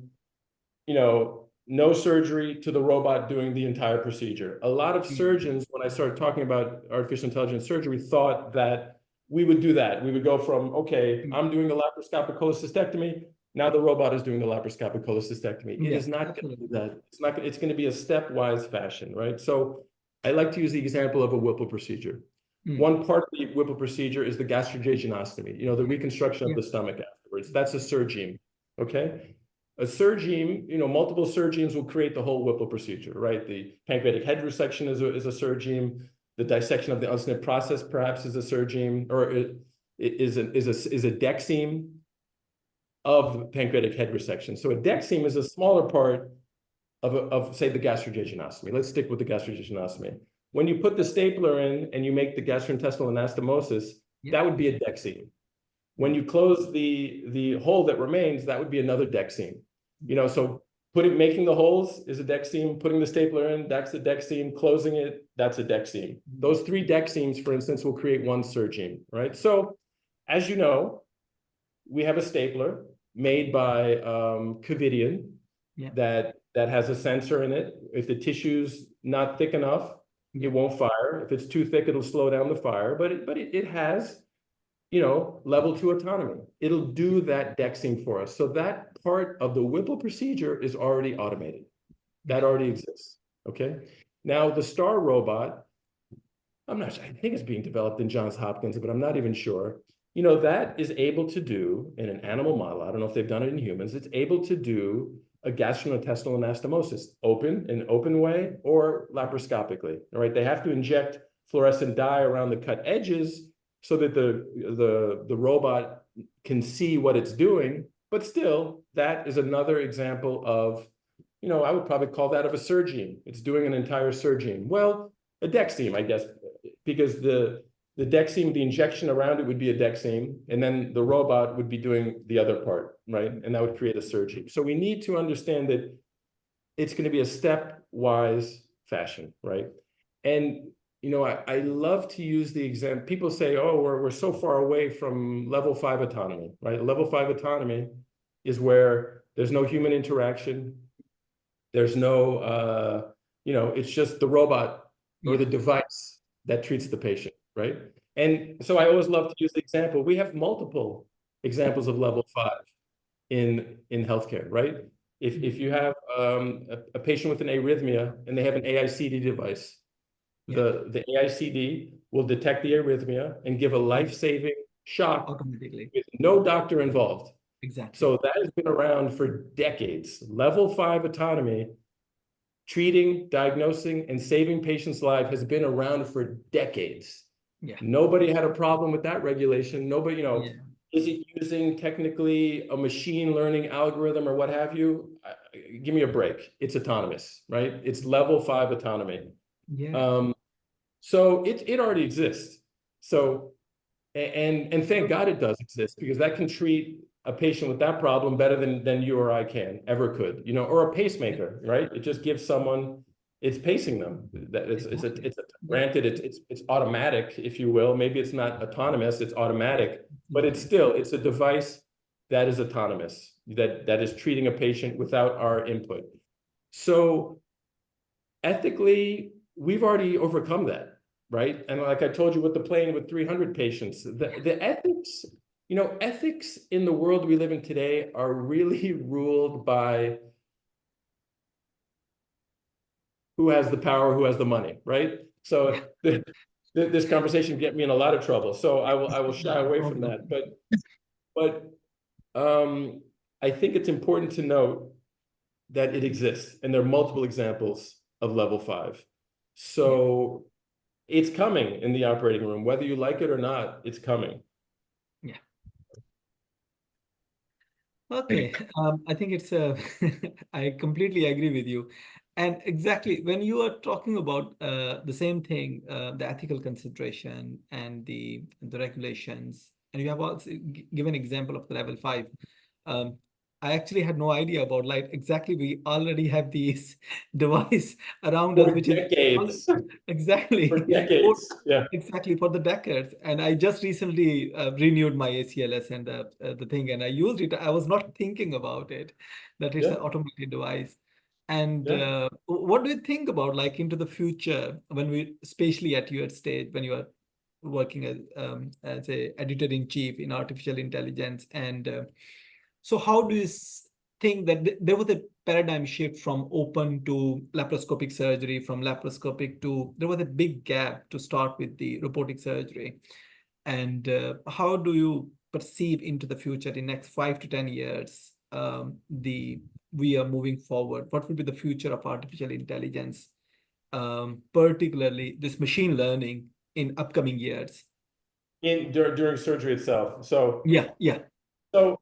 you know, no surgery to the robot doing the entire procedure. A lot of surgeons, when I started talking about artificial intelligence surgery, thought that we would do that. We would go from, okay, I'm doing the laparoscopic cholecystectomy. Now the robot is doing the laparoscopic cholecystectomy. It is not going to do that. It's going to be a stepwise fashion, right? So I like to use the example of a Whipple procedure. One part of the Whipple procedure is the gastrojejunectomy, you know, the reconstruction of the stomach afterwards. That's a surgeme, okay? A surgeme, you know, multiple surgeons will create the whole Whipple procedure, right? The pancreatic head resection is a surgeme. The dissection of the unsnipped process perhaps is a surgeme, or is a dexeme of pancreatic head resection. So a dexeme is a smaller part of say, the gastrojejunectomy. Let's stick with the gastrojejunectomy. When you put the stapler in and you make the gastrointestinal anastomosis, that would be a dexeme. When you close the hole that remains, that would be another dexeme. You know, so making the holes is a dexeme, putting the stapler in, that's a dexeme, closing it, that's a dexeme. Those three dexemes, for instance, will create one surgeme, right? So, as you know, we have a stapler made by Covidien that has a sensor in it. If the tissue's not thick enough, it won't fire. If it's too thick, it'll slow down the fire. But it has, you know, level 2 autonomy. It'll do that dexeme for us. So that part of the Whipple procedure is already automated. That already exists, okay? Now, the STAR robot, I'm not sure, I think it's being developed in Johns Hopkins, but I'm not even sure. You know, that is able to do, in an animal model, I don't know if they've done it in humans, it's able to do a gastrointestinal anastomosis, in an open way or laparoscopically, all right? They have to inject fluorescent dye around the cut edges so that the robot can see what it's doing, but still, that is another example of, you know, I would probably call that of a surgeme. It's doing an entire surgeme. Well, a dexeme, I guess, because the dexeme, the injection around it would be a dexeme, and then the robot would be doing the other part, right? And that would create a surgeme. So we need to understand that it's going to be a stepwise fashion, right? And, you know, I love to use the example. People say, oh, we're so far away from level 5 autonomy, right? Level 5 autonomy is where there's no human interaction. There's no, you know, it's just the robot or the device that treats the patient, right? And so I always love to use the example. We have multiple examples of level 5 in healthcare, right? If you have a patient with an arrhythmia and they have an AICD device, the AICD will detect the arrhythmia and give a life-saving shock automatically with no doctor involved.
Exactly.
So that has been around for decades. Level 5 autonomy, treating, diagnosing, and saving patients' lives has been around for decades. Nobody had a problem with that regulation. Nobody, you know, is it using technically a machine learning algorithm or what have you? Give me a break. It's autonomous, right? It's level 5 autonomy. So it already exists. So, and thank God it does exist, because that can treat a patient with that problem better than you or I ever could, you know, or a pacemaker, right? It just gives someone, it's pacing them. That granted, it's automatic, if you will. Maybe it's not autonomous, it's automatic, but it's a device that is autonomous, that is treating a patient without our input. So ethically, we've already overcome that, right? And like I told you with the plane with 300 patients, the ethics, ethics in the world we live in today are really ruled by who has the power, who has the money, right? So this conversation get me in a lot of trouble. So I will shy away from that. But I think it's important to note that it exists, and there are multiple examples of level 5. So it's coming in the operating room, whether you like it or not, it's coming.
Yeah. Okay, I think it's I completely agree with you. And exactly when you are talking about the same thing, the ethical consideration and the regulations, and you have also given example of the level 5. I actually had no idea about, like, exactly we already have these device around us,
For
which
decades.
is exactly
For decades. Yeah.
exactly for the decades. And I just recently renewed my ACLS and the thing, and I used it. I was not thinking about it, that it's an automated device. And what do you think about, like, into the future, when we, especially at your stage, when you are working as a editor-in-chief in artificial intelligence, and so how do you think that there was a paradigm shift from open to laparoscopic surgery, from laparoscopic to, there was a big gap to start with the robotic surgery. And how do you perceive into the future in next 5 to 10 years, we are moving forward? What will be the future of artificial intelligence, particularly this machine learning in upcoming years?
During surgery itself. So
yeah.
So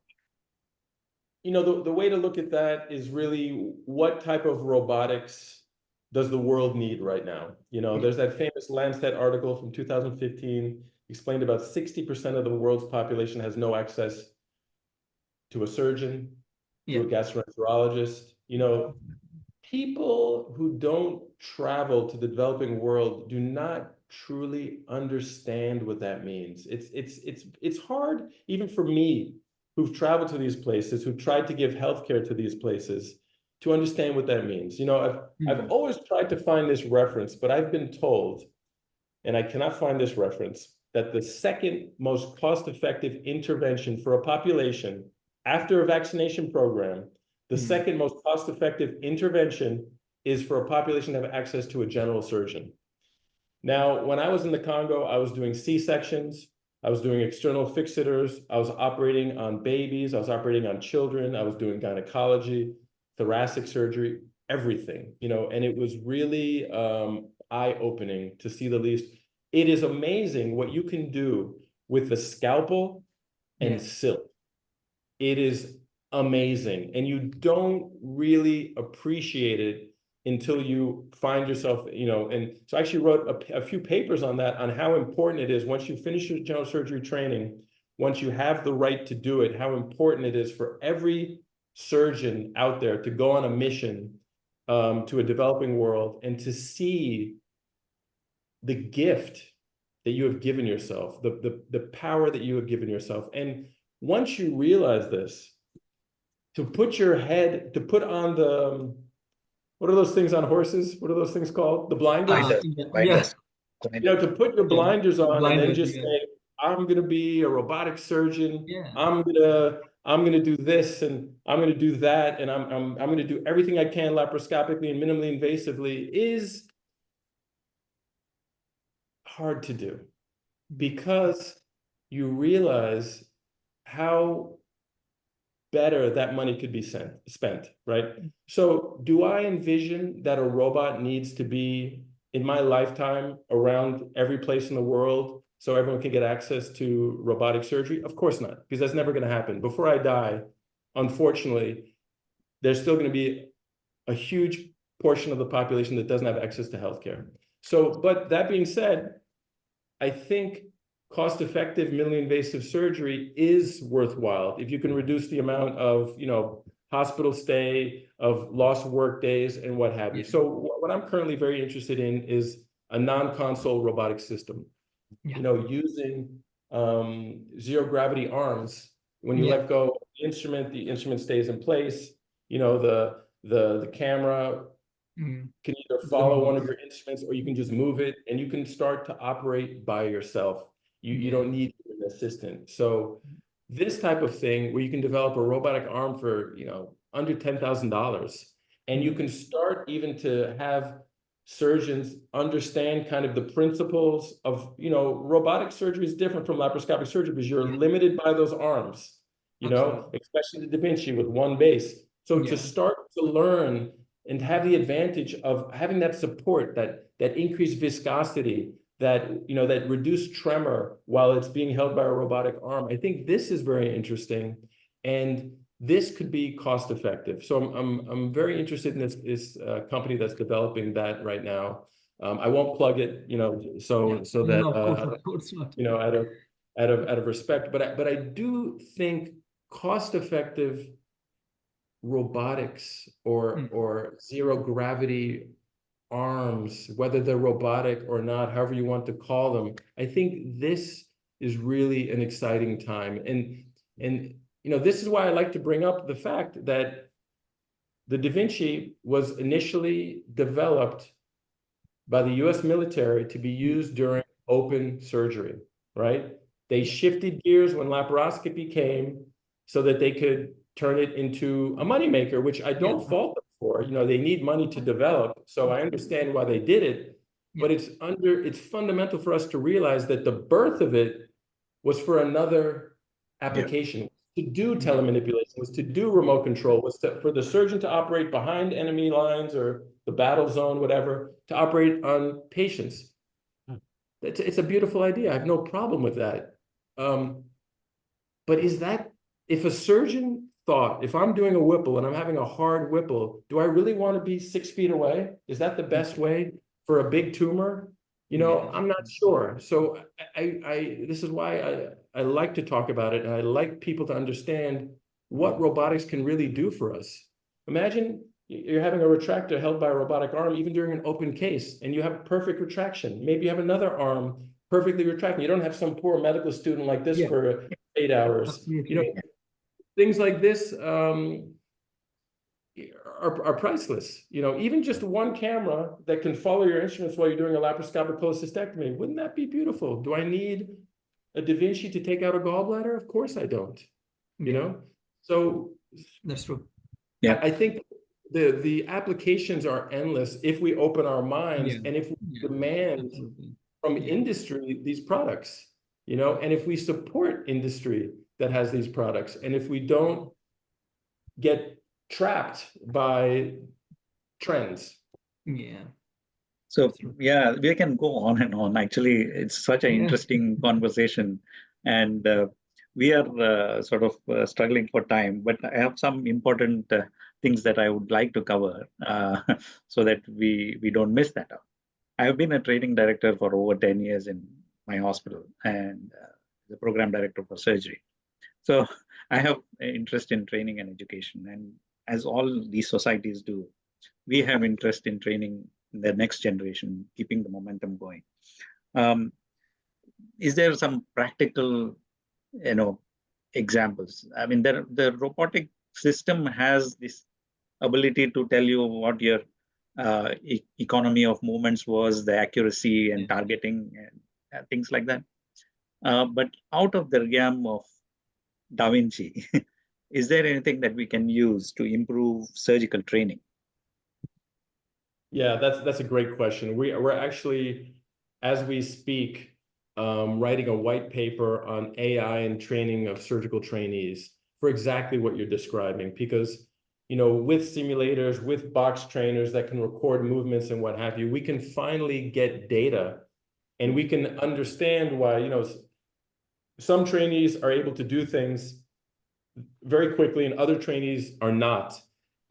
the way to look at that is really what type of robotics does the world need right now? There's that famous Lancet article from 2015 explained about 60% of the world's population has no access to a surgeon, to a gastroenterologist. People who don't travel to the developing world do not truly understand what that means. It's hard even for me, who've traveled to these places, who've tried to give healthcare to these places, to understand what that means. I've always tried to find this reference, but I've been told, and I cannot find this reference, that the second most cost-effective intervention for a population after a vaccination program, the second most cost-effective intervention is for a population to have access to a general surgeon. Now, when I was in the Congo, I was doing C-sections, I was doing external fixators, I was operating on babies, I was operating on children, I was doing gynecology, thoracic surgery, everything, and it was really eye-opening, to see the least. It is amazing what you can do with the scalpel and silk. It is amazing, and you don't really appreciate it until you find yourself, and so I actually wrote a few papers on that, on how important it is once you finish your general surgery training, once you have the right to do it, how important it is for every surgeon out there to go on a mission to a developing world and to see the gift that you have given yourself, the power that you have given yourself. And once you realize this, to put on the, what are those things on horses? What are those things called? The blinders?
Blinders.
To put your blinders on and then just say, I'm going to be a robotic surgeon. I'm going to do this and I'm going to do that. And I'm going to do everything I can laparoscopically and minimally invasively is hard to do, because you realize how better that money could be spent, right? So do I envision that a robot needs to be, in my lifetime, around every place in the world so everyone can get access to robotic surgery? Of course not, because that's never going to happen. Before I die, unfortunately, there's still going to be a huge portion of the population that doesn't have access to healthcare. So, but that being said, I think cost-effective minimally invasive surgery is worthwhile if you can reduce the amount of, hospital stay, of lost work days, and what have you. So what I'm currently very interested in is a non-console robotic system. Using zero gravity arms. When you let go of the instrument stays in place. The The camera can either follow one of your instruments, or you can just move it, and you can start to operate by yourself. You don't need an assistant. So this type of thing, where you can develop a robotic arm for, you know, under $10,000, and you can start even to have surgeons understand kind of the principles of, you know, robotic surgery is different from laparoscopic surgery because you're limited by those arms, you know, especially the Da Vinci with one base. So to start to learn and have the advantage of having that support, that increased viscosity, that, you know, that reduced tremor while it's being held by a robotic arm, I think this is very interesting, and this could be cost effective. So I'm very interested in this company that's developing that right now. I won't plug it, you know, so that
no, of course not.
you know, out of respect, but I do think cost effective robotics or zero gravity arms, whether they're robotic or not, however you want to call them, I think this is really an exciting time. And you know, this is why I like to bring up the fact that the Da Vinci was initially developed by the US military to be used during open surgery, right? They shifted gears when laparoscopy came so that they could turn it into a moneymaker, which I don't fault them for. You know, they need money to develop, so I understand why they did it. But it's fundamental for us to realize that the birth of it was for another application, to do telemanipulation, was to do remote control, was for the surgeon to operate behind enemy lines or the battle zone, whatever, to operate on patients. It's a beautiful idea. I have no problem with that. But is that, if a surgeon thought, if I'm doing a Whipple and I'm having a hard Whipple, do I really want to be 6 feet away? Is that the best way for a big tumor? You know, I'm not sure. So this is why I like to talk about it, and I like people to understand what robotics can really do for us. Imagine you're having a retractor held by a robotic arm, even during an open case, and you have perfect retraction. Maybe you have another arm perfectly retracting. You don't have some poor medical student like this for 8 hours.
Absolutely.
You know, things like this are priceless. You know, even just one camera that can follow your instruments while you're doing a laparoscopic cholecystectomy, wouldn't that be beautiful? Do I need a Da Vinci to take out a gallbladder? Of course I don't. You know, so
that's true.
Yeah,
I think the applications are endless if we open our minds and if we demand from industry these products, you know, and if we support industry that has these products, and if we don't get trapped by trends.
So yeah, we can go on and on. Actually, it's such an interesting conversation, and we are sort of struggling for time. But I have some important things that I would like to cover so that we don't miss that out. I have been a training director for over 10 years in my hospital, and the program director for surgery. So I have an interest in training and education, and as all these societies do, we have interest in training the next generation, keeping the momentum going. Is there some practical, you know, examples? I mean, the robotic system has this ability to tell you what your economy of movements was, the accuracy and targeting and things like that. But out of the realm of Da Vinci, is there anything that we can use to improve surgical training?
Yeah, that's a great question. We're actually, as we speak, writing a white paper on AI and training of surgical trainees for exactly what you're describing. Because, you know, with simulators, with box trainers that can record movements and what have you, we can finally get data, and we can understand why, you know, some trainees are able to do things very quickly and other trainees are not.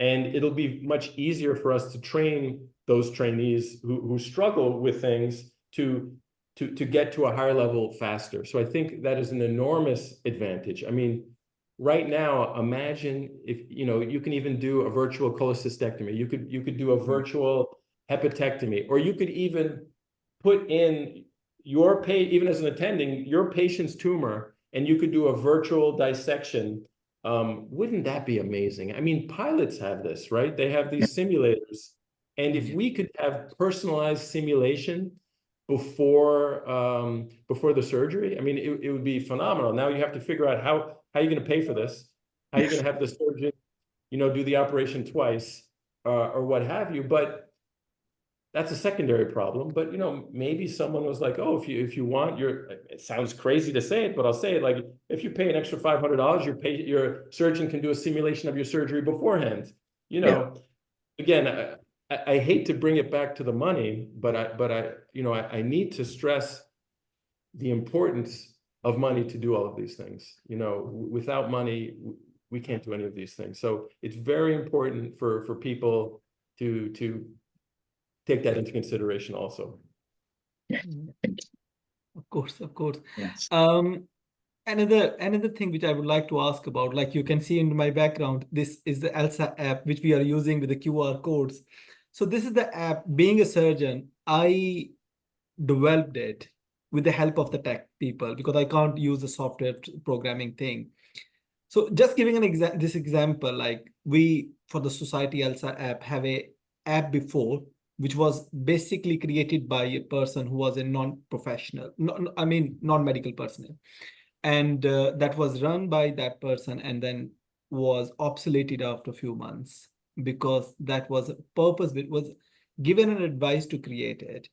And it'll be much easier for us to train those trainees who struggle with things to get to a higher level faster. So I think that is an enormous advantage. I mean, right now, imagine if, you know, you can even do a virtual cholecystectomy. You could do a virtual hepatectomy, or you could even put in even as an attending, your patient's tumor, and you could do a virtual dissection wouldn't that be amazing? I mean, pilots have this, right? They have these simulators. And if we could have personalized simulation before the surgery, I mean, it would be phenomenal. Now you have to figure out how you're going to pay for this, how you're going to have the surgeon, do the operation twice, or what have you. But that's a secondary problem. But maybe someone was like, oh, if you want it sounds crazy to say it, but I'll say it, like, if you pay an extra $500, your surgeon can do a simulation of your surgery beforehand. Again, I hate to bring it back to the money, but I need to stress the importance of money to do all of these things. Without money, we can't do any of these things. So it's very important for people to take that into consideration also.
Yeah.
Of course.
Yes.
Another thing which I would like to ask about, like you can see in my background, this is the ELSA app which we are using with the QR codes. So this is the app. Being a surgeon, I developed it with the help of the tech people because I can't use the software programming thing. So just giving this example, like we, for the Society ELSA app, have a app before, which was basically created by a person who was a non-professional, non-medical personnel. And that was run by that person and then was obsoleted after a few months because that was a purpose. It was given an advice to create it.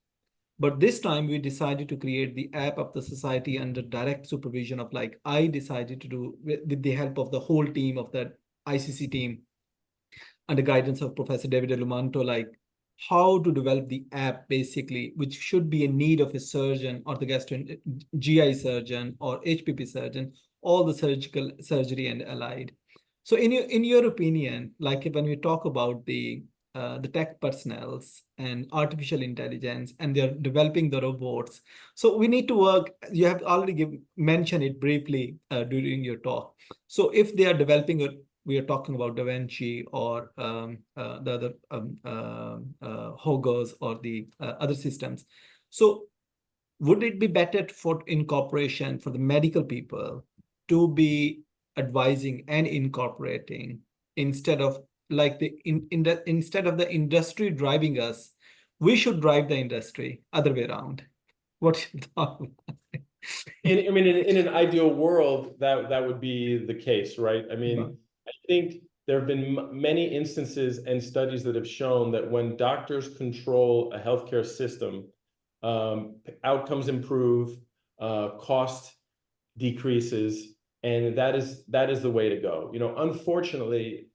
But this time we decided to create the app of the society under direct supervision of, like, I decided to do with the help of the whole team of that ICC team under guidance of Professor David Elumanto, like how to develop the app basically, which should be a need of a surgeon or the GI surgeon or HPP surgeon, all the surgery and allied. So in your opinion, like when we talk about the tech personnels and artificial intelligence and they're developing the robots, so we need to work, you have already mentioned it briefly during your talk. So if they are developing we are talking about Da Vinci or the other Hogos or the other systems. So would it be better for incorporation for the medical people to be advising and incorporating instead of like instead of the industry driving us, we should drive the industry, other way around? What's your thought?
In an ideal world, that would be the case, right? I mean, I think there have been many instances and studies that have shown that when doctors control a healthcare system, outcomes improve, cost decreases, and that is the way to go. Unfortunately,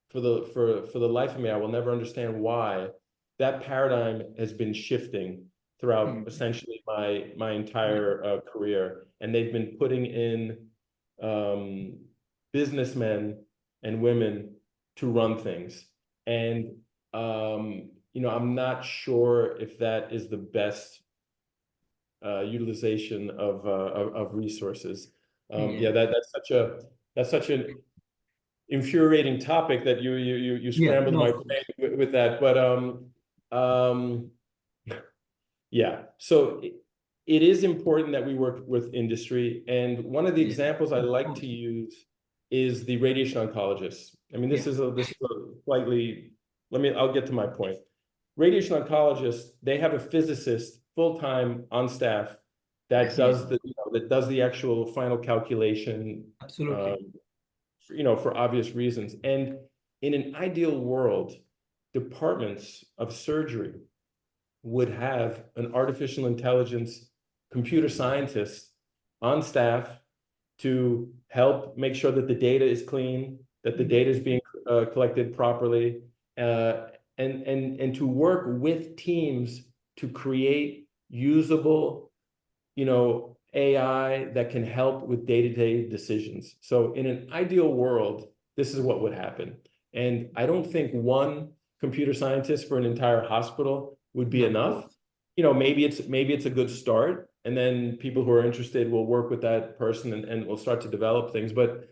for the life of me, I will never understand why that paradigm has been shifting throughout essentially my entire career, and they've been putting in businessmen and women to run things, and I'm not sure if that is the best utilization of resources. That's such an infuriating topic that you scrambled my brain with that, but yeah. So it is important that we work with industry, and one of the examples I like to use is the radiation oncologists. I mean, this is a slightly. I'll get to my point. Radiation oncologists, they have a physicist full-time on staff that does the actual final calculation.
Absolutely.
For obvious reasons. And in an ideal world, departments of surgery would have an artificial intelligence computer scientist on staff to help make sure that the data is clean, that the data is being collected properly, and to work with teams to create usable, AI that can help with day-to-day decisions. So in an ideal world, this is what would happen. And I don't think one computer scientist for an entire hospital would be enough. Maybe it's a good start, and then people who are interested will work with that person and we'll start to develop things. But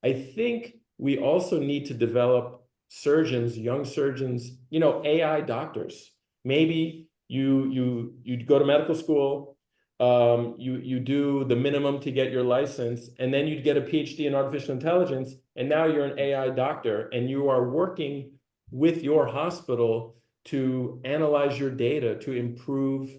I think we also need to develop surgeons, young surgeons, AI doctors. Maybe you go to medical school, you do the minimum to get your license, and then you'd get a PhD in artificial intelligence, and now you're an AI doctor, and you are working with your hospital to analyze your data to improve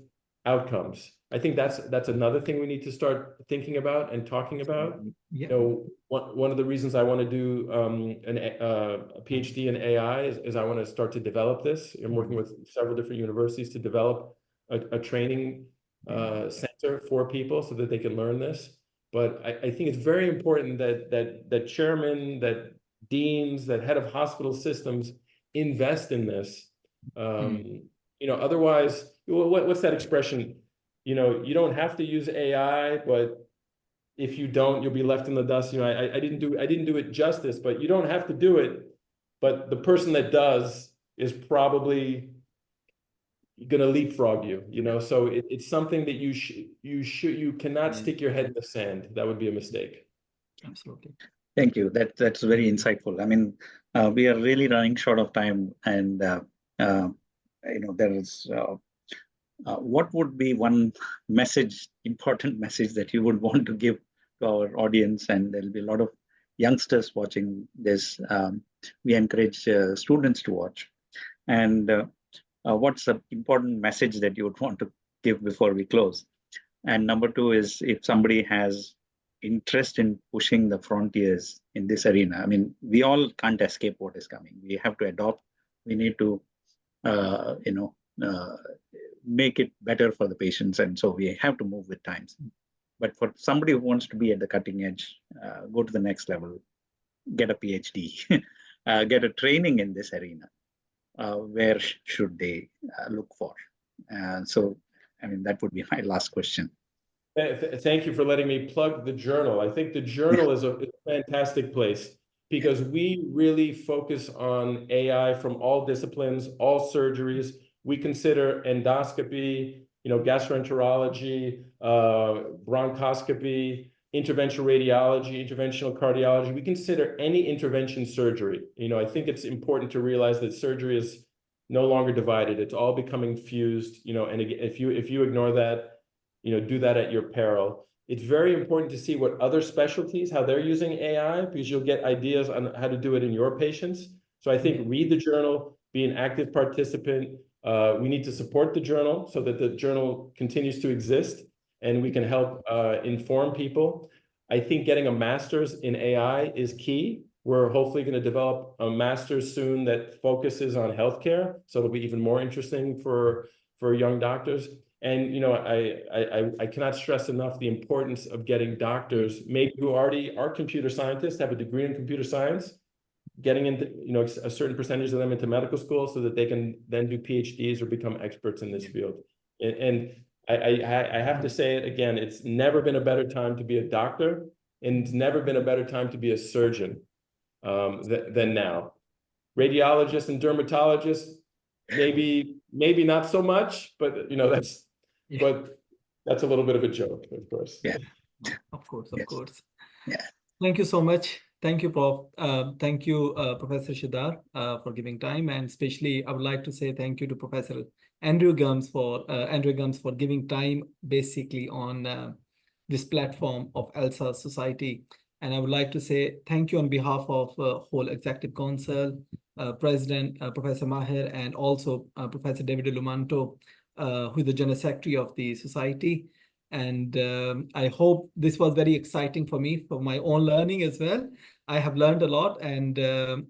outcomes. I think that's another thing we need to start thinking about and talking about.
Yeah.
You know, one of the reasons I want to do a PhD in AI is I want to start to develop this. I'm working with several different universities to develop a training center for people so that they can learn this. But I think it's very important that chairmen, that deans, that head of hospital systems invest in this. You know, otherwise, what's that expression? You know, you don't have to use AI, but if you don't, you'll be left in the dust. You know, I didn't do it justice, but you don't have to do it. But the person that does is probably going to leapfrog you, you know. So it's something that you cannot stick your head in the sand. That would be a mistake.
Absolutely.
Thank you. That's very insightful. I mean, we are really running short of time, and you know, there is. What would be one message, important message that you would want to give to our audience? And there'll be a lot of youngsters watching this. We encourage students to watch. And what's the important message that you would want to give before we close? And number two is, if somebody has interest in pushing the frontiers in this arena, I mean, we all can't escape what is coming. We have to adopt. We need to, you know, make it better for the patients, and so we have to move with times. But for somebody who wants to be at the cutting edge, go to the next level, get a PhD, get a training in this arena, where should they look for? So, I mean, that would be my last question.
Thank you for letting me plug the journal. I think the journal is a fantastic place because we really focus on AI from all disciplines, all surgeries. We consider endoscopy, you know, gastroenterology, bronchoscopy, interventional radiology, interventional cardiology. We consider any intervention surgery. You know, I think it's important to realize that surgery is no longer divided. It's all becoming fused, you know, and if you ignore that, you know, do that at your peril. It's very important to see what other specialties, how they're using AI, because you'll get ideas on how to do it in your patients. So I think read the journal, be an active participant. We need to support the journal so that the journal continues to exist and we can help inform people. I think getting a master's in AI is key. We're hopefully going to develop a master's soon that focuses on healthcare. So it'll be even more interesting for young doctors. And, you know, I cannot stress enough the importance of getting doctors, maybe who already are computer scientists, have a degree in computer science, getting into, you know, a certain percentage of them into medical school so that they can then do PhDs or become experts in this field. And I have to say it again, it's never been a better time to be a doctor, and it's never been a better time to be a surgeon than now. Radiologists and dermatologists, maybe not so much, but, you know, but that's a little bit of a joke, of course.
Yeah.
Of course.
Yeah.
Thank you so much. Thank you, Prof. Thank you, Professor Shridhar, for giving time, and especially I would like to say thank you to Professor Andrew Gums for giving time basically on this platform of ELSA Society. And I would like to say thank you on behalf of whole Executive Council, President Professor Maher, and also Professor David Lumanto, who is the General Secretary of the Society. And I hope this was very exciting for me, for my own learning as well. I have learned a lot, and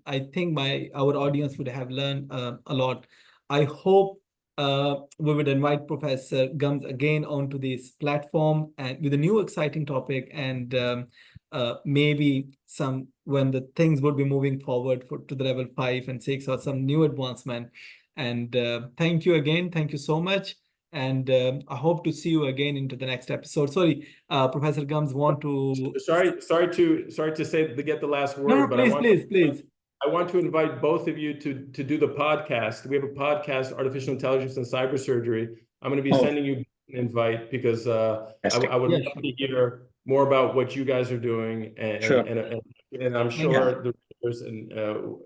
I think our audience would have learned a lot. I hope we would invite Professor Gums again onto this platform and with a new exciting topic, and maybe when the things would be moving forward to the level 5 and 6 or some new advancement. And thank you again. Thank you so much. And I hope to see you again into the next episode. Sorry, Professor Gums, want to... Sorry
to say to get the last word.
No, please.
I want to invite both of you to do the podcast. We have a podcast, Artificial Intelligence and Cybersurgery. I'm going to be sending you an invite because I would love to hear more about what you guys are doing, and I'm sure the readers and the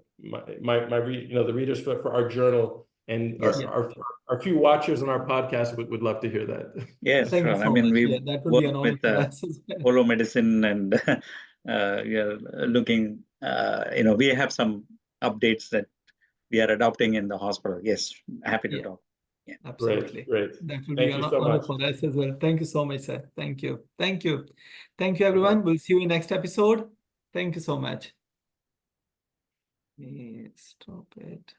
readers for our journal And
Yes.
our few watchers on our podcast would love to hear that.
Yes,
Thank you
sure. I
so
mean,
much.
we
Yeah, that would be an
work
honor
with
for us as well.
polo medicine, and we are looking, we have some updates that we are adopting in the hospital. Yes, happy to
Yeah.
talk. Yeah.
Absolutely.
Great.
That will be
Thank
an
you so
honor
much.
for us as well. Thank you so much, sir. Thank you. Thank you. Thank you, everyone.
Okay.
We'll see you in next episode. Thank you so much. Stop it.